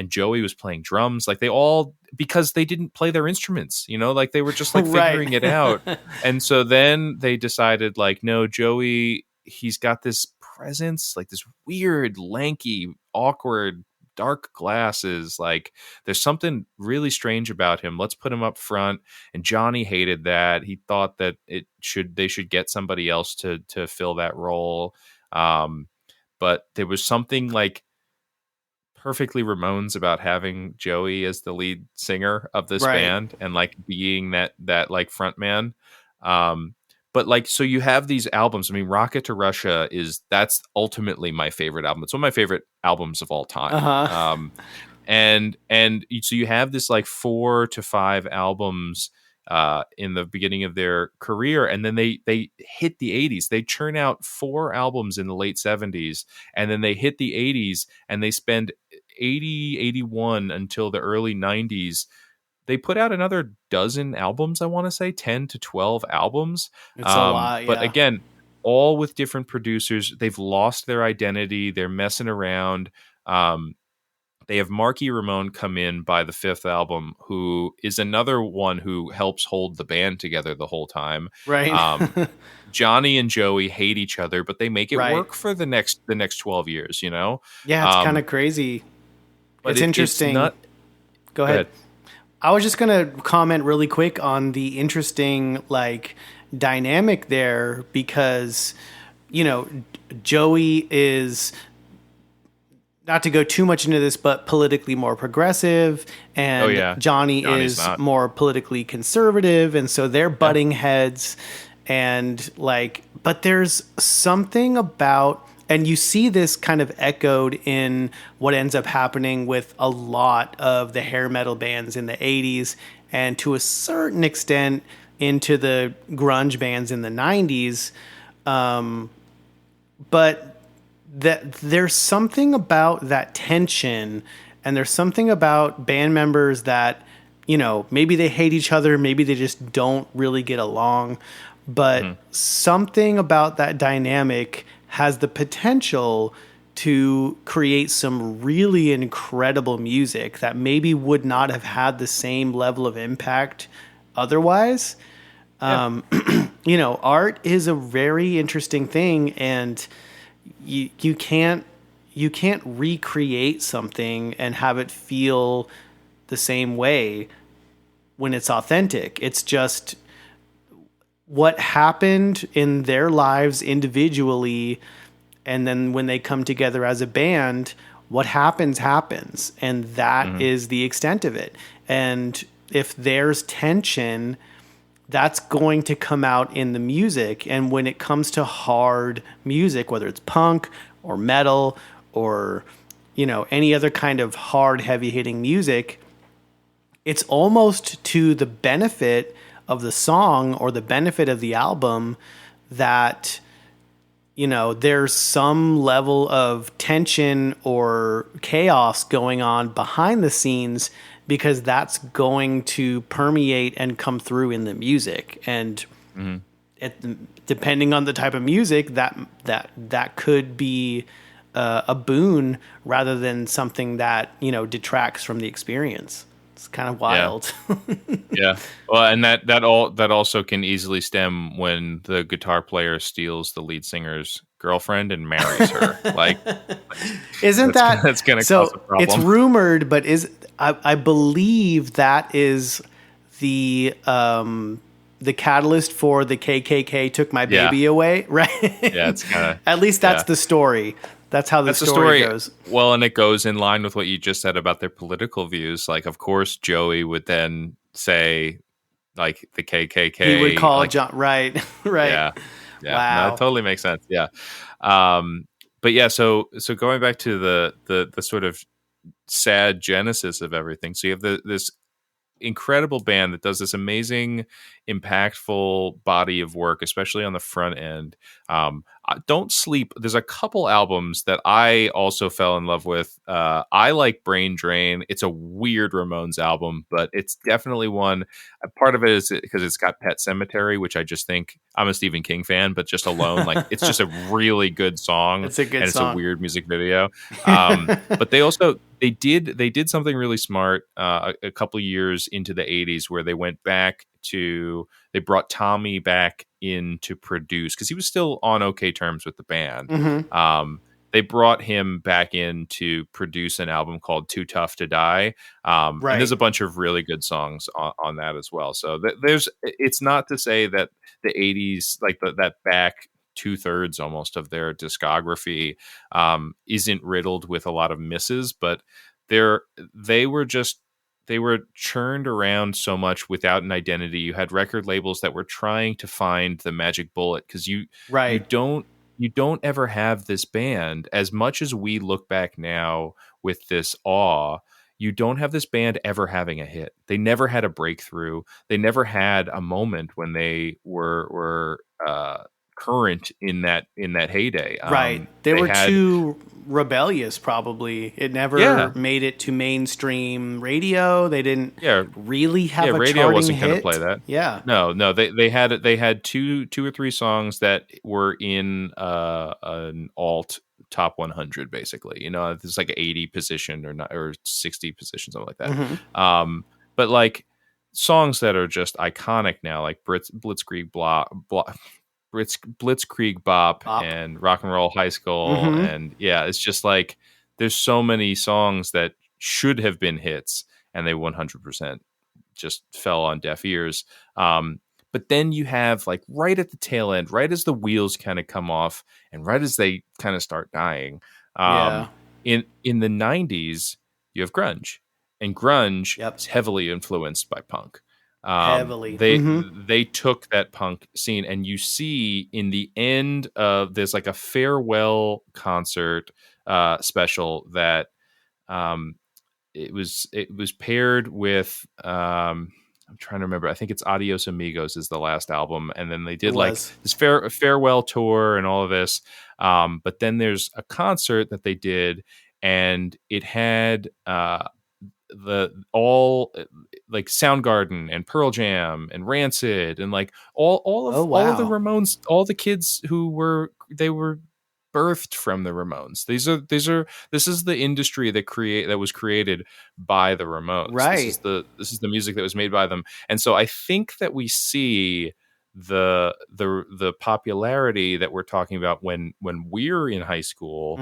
Joey was playing drums. Like, they all, because they didn't play their instruments, like they were just like figuring it out. And so then they decided, like, no, Joey, he's got this presence, like this weird, lanky, awkward, dark glasses. Like, there's something really strange about him. Let's put him up front. And Johnny hated that. He thought that they should get somebody else to fill that role. But there was something like perfectly Ramones about having Joey as the lead singer of this band, and like being that like front man. But like, so you have these albums. I mean, Rocket to Russia that's ultimately my favorite album. It's one of my favorite albums of all time. And so you have this like 4 to 5 albums in the beginning of their career, and then they hit the 80s. They churn out 4 albums in the late 70s, and then they hit the 80s, and they spend 80, 81 until the early 90s. They put out another dozen albums, I want to say 10 to 12 albums. It's a lot, yeah. But again, all with different producers. They've lost their identity. They're messing around. They have Marky Ramone come in by the 5th album, who is another one who helps hold the band together the whole time. Right. Johnny and Joey hate each other, but they make it work for the next 12 years, Yeah, it's kind of crazy. It's interesting. Go ahead. I was just going to comment really quick on the interesting like dynamic there, because, Joey is, not to go too much into this, but politically more progressive, and Johnny's is not. More politically conservative. And so they're butting heads, and like, but there's something about, and you see this kind of echoed in what ends up happening with a lot of the hair metal bands in the 80s, and to a certain extent into the grunge bands in the 90s. But that there's something about that tension, and there's something about band members that, maybe they hate each other, maybe they just don't really get along, but something about that dynamic has the potential to create some really incredible music that maybe would not have had the same level of impact otherwise. Art is a very interesting thing, and you can't recreate something and have it feel the same way when it's authentic. It's just what happened in their lives individually, and then when they come together as a band, what happens, and that is the extent of it. And if there's tension, that's going to come out in the music. And when it comes to hard music, whether it's punk or metal or, any other kind of hard, heavy-hitting music, it's almost to the benefit of the song or the benefit of the album that, there's some level of tension or chaos going on behind the scenes, because that's going to permeate and come through in the music. And depending on the type of music, that could be a boon rather than something that, detracts from the experience. It's kind of wild. Yeah. Well, and that also can easily stem when the guitar player steals the lead singer's girlfriend and marries her. Like, isn't that's going to cause a problem? It's rumored, but I believe that is the catalyst for the KKK took my baby away, right? Yeah, it's kind of, at least that's the story. That's how the story goes. Well, and it goes in line with what you just said about their political views. Like, of course, Joey would then say, like, the KKK. He would call like, John. Right. Yeah. Wow. No, it totally makes sense. Yeah. But yeah, so going back to the sort of sad genesis of everything. So you have this incredible band that does this amazing, impactful body of work, especially on the front end. don't sleep. There's a couple albums that I also fell in love with. I like Brain Drain. It's a weird Ramones album, but it's definitely one. Part of it is because it's got Pet Sematary, which I just think, I'm a Stephen King fan, but just alone, like, it's just a really good song. It's a good and song. It's a weird music video. But they did something really smart a couple years into the 80s where they went back they brought Tommy back in to produce, because he was still on okay terms with the band. They brought him back in to produce an album called Too Tough to Die. And there's a bunch of really good songs on that as well. So it's not to say that the 80s, like that back 2/3 almost of their discography isn't riddled with a lot of misses, but they were churned around so much without an identity. You had record labels that were trying to find the magic bullet, because you don't ever have this band. As much as we look back now with this awe, you don't have this band ever having a hit. They never had a breakthrough. They never had a moment when they were current in that heyday. They were too rebellious, probably. It never made it to mainstream radio. They didn't really have a radio charting wasn't hit. Going to play that. No. They had two or three songs that were in an alt top 100, basically. It's like 80 position or 60 position, something like that. But like songs that are just iconic now, like Blitzkrieg Blitzkrieg Bop and Rock and Roll High School. And it's just like, there's so many songs that should have been hits and they 100% just fell on deaf ears. But then you have, like, right at the tail end, right as the wheels kind of come off and right as they kind of start dying, in the 90s, you have grunge, and grunge is heavily influenced by punk. Heavily. They took that punk scene, and you see in the end of there's like a farewell concert special that it was paired with I'm trying to remember. I think it's Adios Amigos is the last album, and then they did like this farewell tour and all of this. But then there's a concert that they did, and it had all like Soundgarden and Pearl Jam and Rancid and like all of the Ramones, all the kids who were birthed from the Ramones. This is the industry that was created by the Ramones. Right. This is the music that was made by them. And so I think that we see the popularity that we're talking about when we're in high school,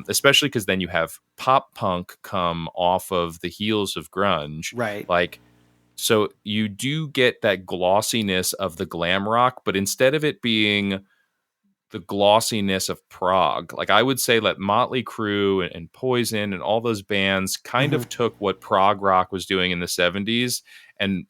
especially because then you have pop punk come off of the heels of grunge, right? Like, so you do get that glossiness of the glam rock, but instead of it being the glossiness of prog, like I would say that Motley Crue and Poison and all those bands kind of took what prog rock was doing in the 70s and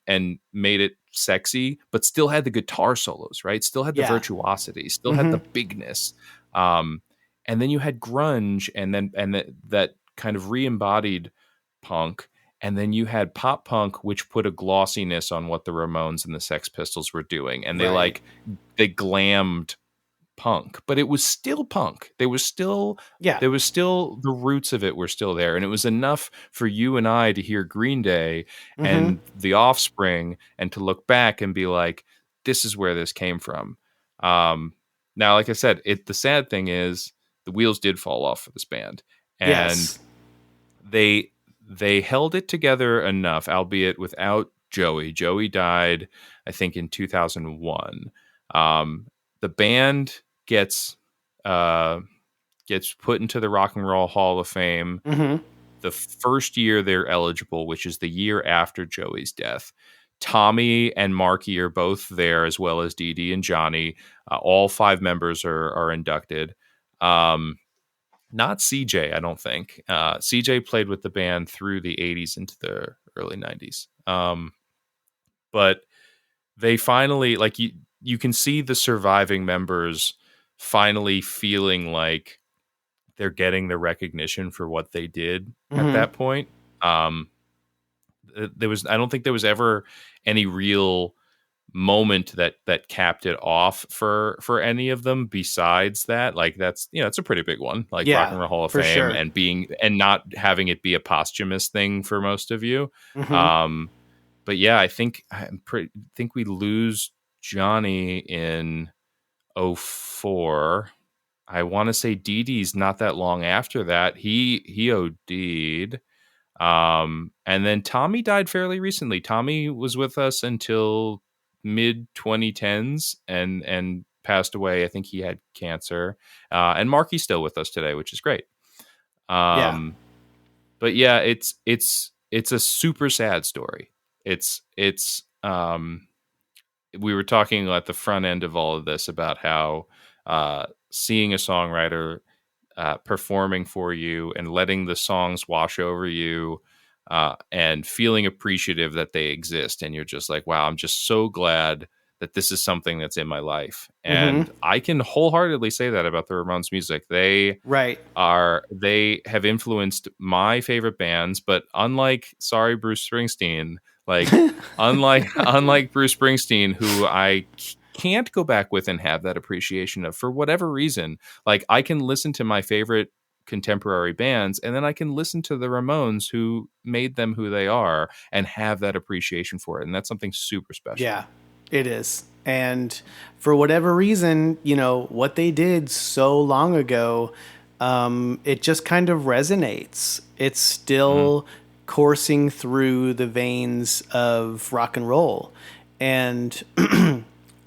made it sexy, but still had the guitar solos, right? Still had the virtuosity, still had the bigness. And then you had grunge, and that kind of re-embodied punk. And then you had pop punk, which put a glossiness on what the Ramones and the Sex Pistols were doing. And they glammed punk, but it was still punk. There was still the roots of it were still there, and it was enough for you and I to hear Green Day and The Offspring and to look back and be like, this is where this came from. Now, like I said, the sad thing is the wheels did fall off for this band, and they held it together enough, albeit without Joey. Joey died, I think, in 2001. The band gets put into the Rock and Roll Hall of Fame the first year they're eligible, which is the year after Joey's death. Tommy and Marky are both there, as well as Dee Dee and Johnny. All 5 members are inducted. Not CJ, I don't think. CJ played with the band through the 80s into the early 90s. But they finally, like, you can see the surviving members finally feeling like they're getting the recognition for what they did at that point. I don't think there was ever any real moment that capped it off for any of them besides that. Like that's, it's a pretty big one, like Rock Yeah, and Roll Hall of for Fame, sure. and not having it be a posthumous thing for most of you. Mm-hmm. But yeah, think we lose Johnny in '04. I want to say Dee Dee's not that long after that. He OD'd. And then Tommy died fairly recently. Tommy was with us until mid 2010s and passed away. I think he had cancer. And Marky's still with us today, which is great. Yeah. But yeah, it's a super sad story. It's we were talking at the front end of all of this about how seeing a songwriter performing for you and letting the songs wash over you, and feeling appreciative that they exist, and you're just like, wow, I'm just so glad that this is something that's in my life. Mm-hmm. And I can wholeheartedly say that about the Ramones music. They Right. have influenced my favorite bands, but unlike Bruce Springsteen, like unlike Bruce Springsteen, who I can't go back with and have that appreciation of for whatever reason. Like I can listen to my favorite contemporary bands, and then I can listen to the Ramones who made them who they are and have that appreciation for it. And that's something super special. Yeah, it is. And for whatever reason, what they did so long ago, it just kind of resonates. It's still coursing through the veins of rock and roll. And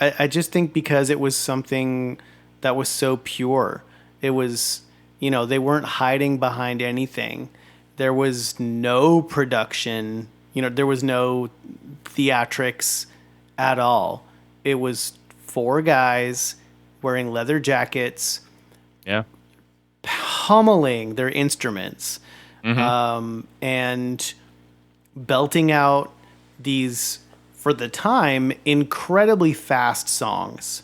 I just think because it was something that was so pure, it was, they weren't hiding behind anything. There was no production, there was no theatrics at all. It was 4 guys wearing leather jackets, Yeah. pummeling their instruments, and belting out these, for the time, incredibly fast songs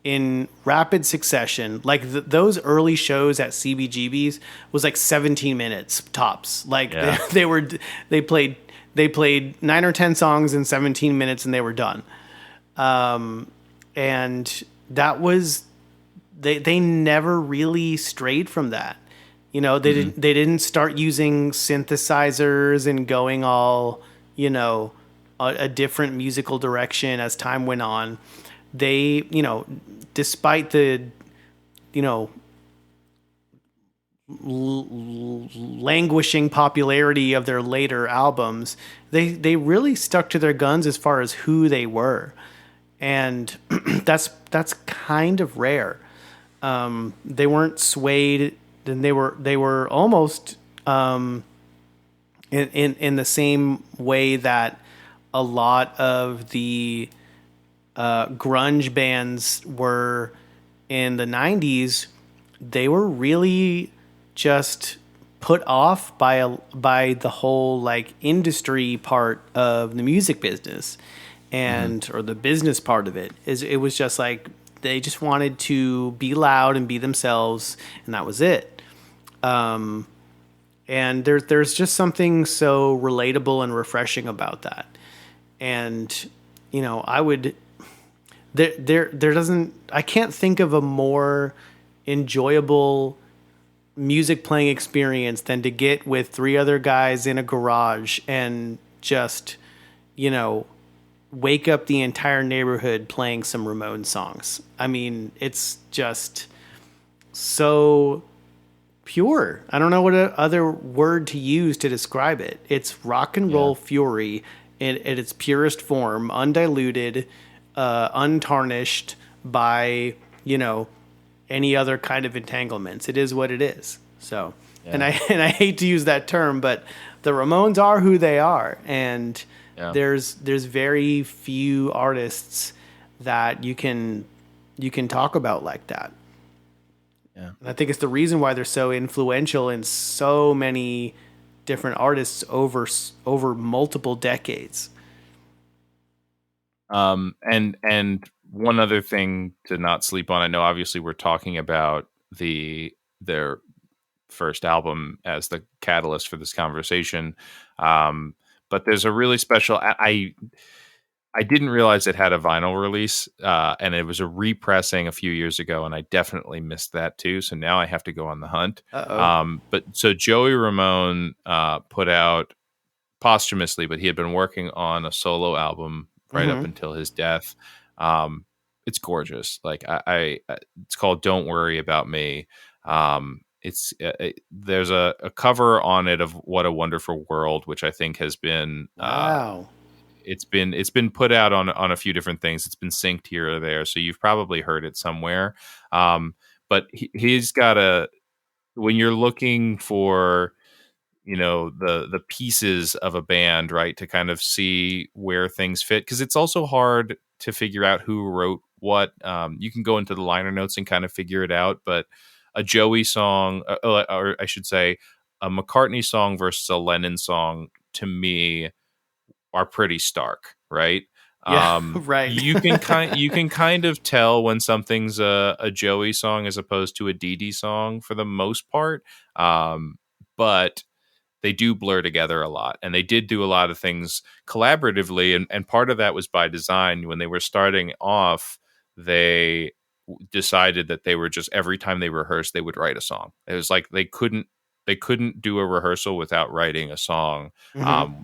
in rapid succession. Like those early shows at CBGB's was like 17 minutes tops. Like Yeah. they played 9 or 10 songs in 17 minutes and they were done. And that was, they never really strayed from that. They didn't start using synthesizers and going all, a different musical direction as time went on. They, despite the, languishing popularity of their later albums, they really stuck to their guns as far as who they were. And that's kind of rare. They weren't swayed, and they were almost in the same way that a lot of the grunge bands were in the 90s. They were really just put off by the whole like industry part of the music business, and or the business part of it. It was just like they just wanted to be loud and be themselves, and that was it. And there's just something so relatable and refreshing about that. And I can't think of a more enjoyable music playing experience than to get with 3 other guys in a garage and just, wake up the entire neighborhood playing some Ramones songs. I mean, it's just so pure. I don't know what other word to use to describe it. It's rock and roll fury in its purest form, undiluted, untarnished by, any other kind of entanglements. It is what it is. So, and I hate to use that term, but the Ramones are who they are. And there's very few artists that you can talk about like that. Yeah. And I think it's the reason why they're so influential in so many different artists over multiple decades. And one other thing to not sleep on, I know obviously we're talking about their first album as the catalyst for this conversation. But there's a really special, I didn't realize it had a vinyl release, and it was a repressing a few years ago, and I definitely missed that too. So now I have to go on the hunt. Uh-oh. But so Joey Ramone put out posthumously, but he had been working on a solo album right up until his death. It's gorgeous. Like it's called "Don't Worry About Me." There's a cover on it of "What a Wonderful World," which I think has been Wow. it's been put out on a few different things. It's been synced here or there, so you've probably heard it somewhere. But he's got when you're looking for, the pieces of a band, right, to kind of see where things fit, because it's also hard to figure out who wrote what. You can go into the liner notes and kind of figure it out, but a Joey song, or I should say, a McCartney song versus a Lennon song, to me, are pretty stark, right? Yeah, right. You can kind of tell when something's a Joey song as opposed to a Dee Dee song for the most part, but they do blur together a lot, and they did do a lot of things collaboratively, and part of that was by design. When they were starting off, they decided that they were just, every time they rehearsed, they would write a song. It was like they couldn't do a rehearsal without writing a song,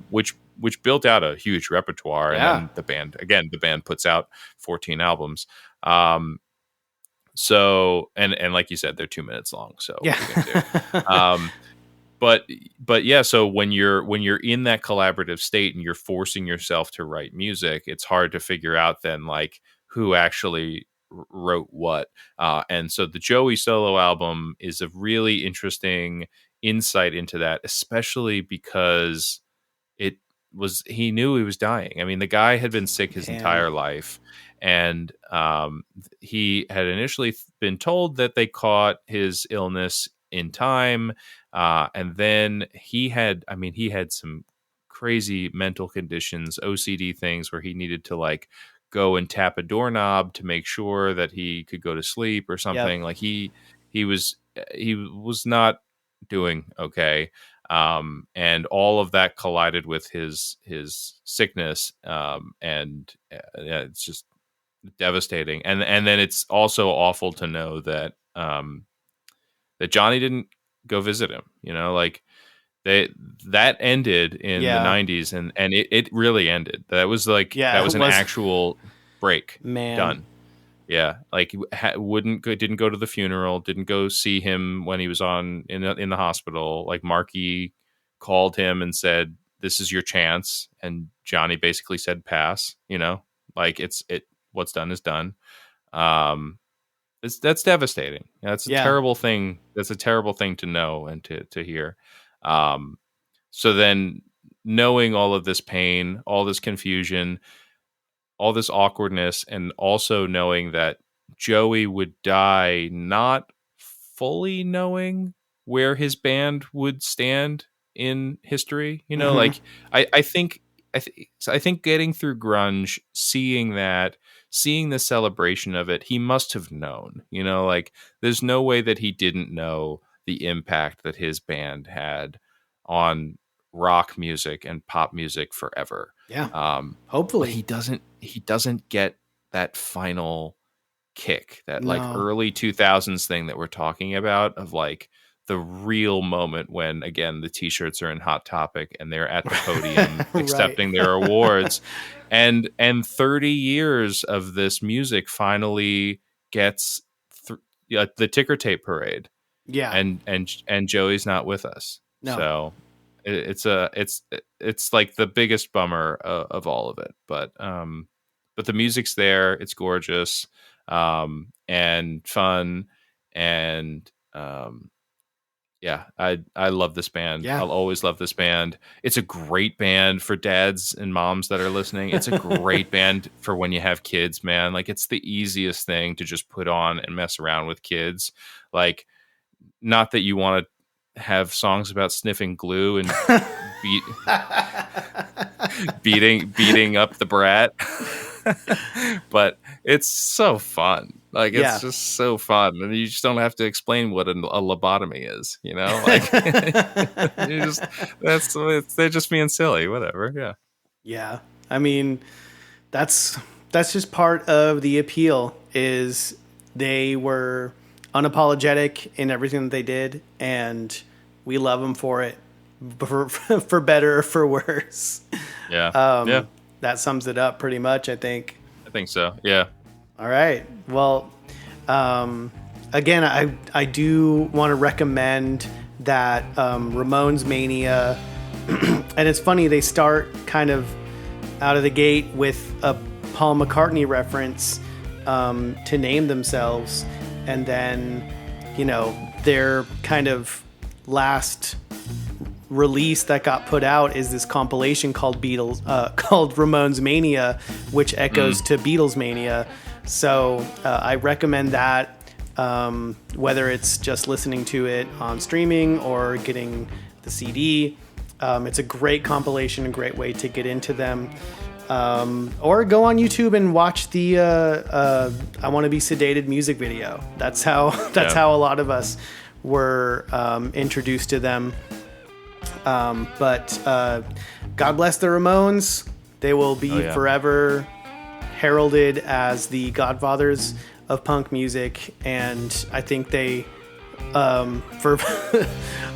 which built out a huge repertoire. Yeah. And then the band puts out 14 albums. So, and like you said, they're 2 minutes long. So Yeah. what are you gonna do? But yeah, so when you're in that collaborative state and you're forcing yourself to write music, it's hard to figure out then, like, who actually wrote what. And so the Joey solo album is a really interesting insight into that, especially because he knew he was dying. I mean, the guy had been sick his entire life, and he had initially been told that they caught his illness in time, and then he had some crazy mental conditions, OCD things, where he needed to, like, go and tap a doorknob to make sure that he could go to sleep or something. Yep. Like he was not doing okay. And all of that collided with his sickness. And it's just devastating. And then it's also awful to know that, that Johnny didn't go visit him, like that ended in the 90s, and it really ended. That was like, that was an actual break. Man. Done. Yeah, like didn't go to the funeral, didn't go see him when he was in the hospital. Like, Marky called him and said, "This is your chance," and Johnny basically said, "Pass." Like, what's done is done. That's devastating. That's a terrible thing. That's a terrible thing to know and to hear. So then, knowing all of this pain, all this confusion, all this awkwardness, and also knowing that Joey would die not fully knowing where his band would stand in history, like I think getting through grunge, seeing the celebration of it, he must have known, like, there's no way that he didn't know the impact that his band had on rock music and pop music forever. Yeah. Hopefully. He doesn't get that final kick, that like early 2000s thing that we're talking about, of like the real moment when, again, the t-shirts are in Hot Topic and they're at the podium accepting their awards, and 30 years of this music finally gets the ticker tape parade. Yeah. And Joey's not with us. No. So it's like the biggest bummer of all of it, but the music's there. It's gorgeous, and fun, and yeah, I love this band. Yeah. I'll always love this band. It's a great band for dads and moms that are listening. It's a great band for when you have kids, man. Like, it's the easiest thing to just put on and mess around with kids. Like, not that you want to have songs about sniffing glue and beating up the brat, but it's so fun. Like, it's just so fun, and you just don't have to explain what a lobotomy is. Like, they're just being silly. Whatever. Yeah. Yeah. I mean, that's just part of the appeal. Is they were unapologetic in everything that they did, and we love them for it, for better or for worse. Yeah. That sums it up pretty much, I think. I think so. Yeah. All right. Well, again, I do want to recommend that Ramones Mania. And it's funny, they start kind of out of the gate with a Paul McCartney reference to name themselves. And then, their kind of last release that got put out is this compilation called called Ramones Mania, which echoes to Beatles Mania. So I recommend that, whether it's just listening to it on streaming or getting the CD. It's a great compilation, a great way to get into them. Or go on YouTube and watch the I Want to Be Sedated music video. That's how a lot of us were introduced to them. But God bless the Ramones. They will be forever heralded as the godfathers of punk music, and I think they, for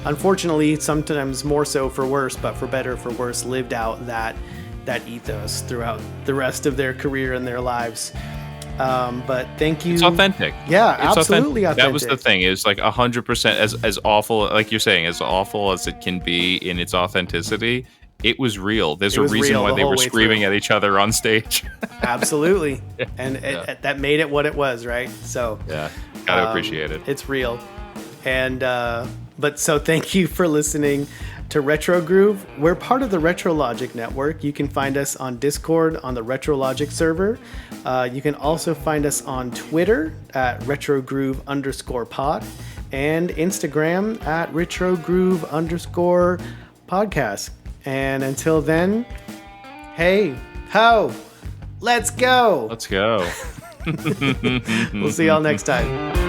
unfortunately, sometimes more so for worse, but for better or for worse, lived out that ethos throughout the rest of their career and their lives. But thank you. It's authentic. Yeah, it's absolutely authentic. That was the thing. It was like 100% as awful, like you're saying, as awful as it can be in its authenticity. It was real. There's a reason why they were screaming at each other on stage. Absolutely. And that made it what it was, right? So yeah, gotta appreciate it. It's real. And but so thank you for listening to Retro Groove. We're part of the Retro Logic Network. You can find us on Discord on the Retro Logic server. You can also find us on Twitter at RetroGroove_pod and Instagram at RetroGroove_podcast. And until then, hey, ho, let's go. Let's go. We'll see y'all next time.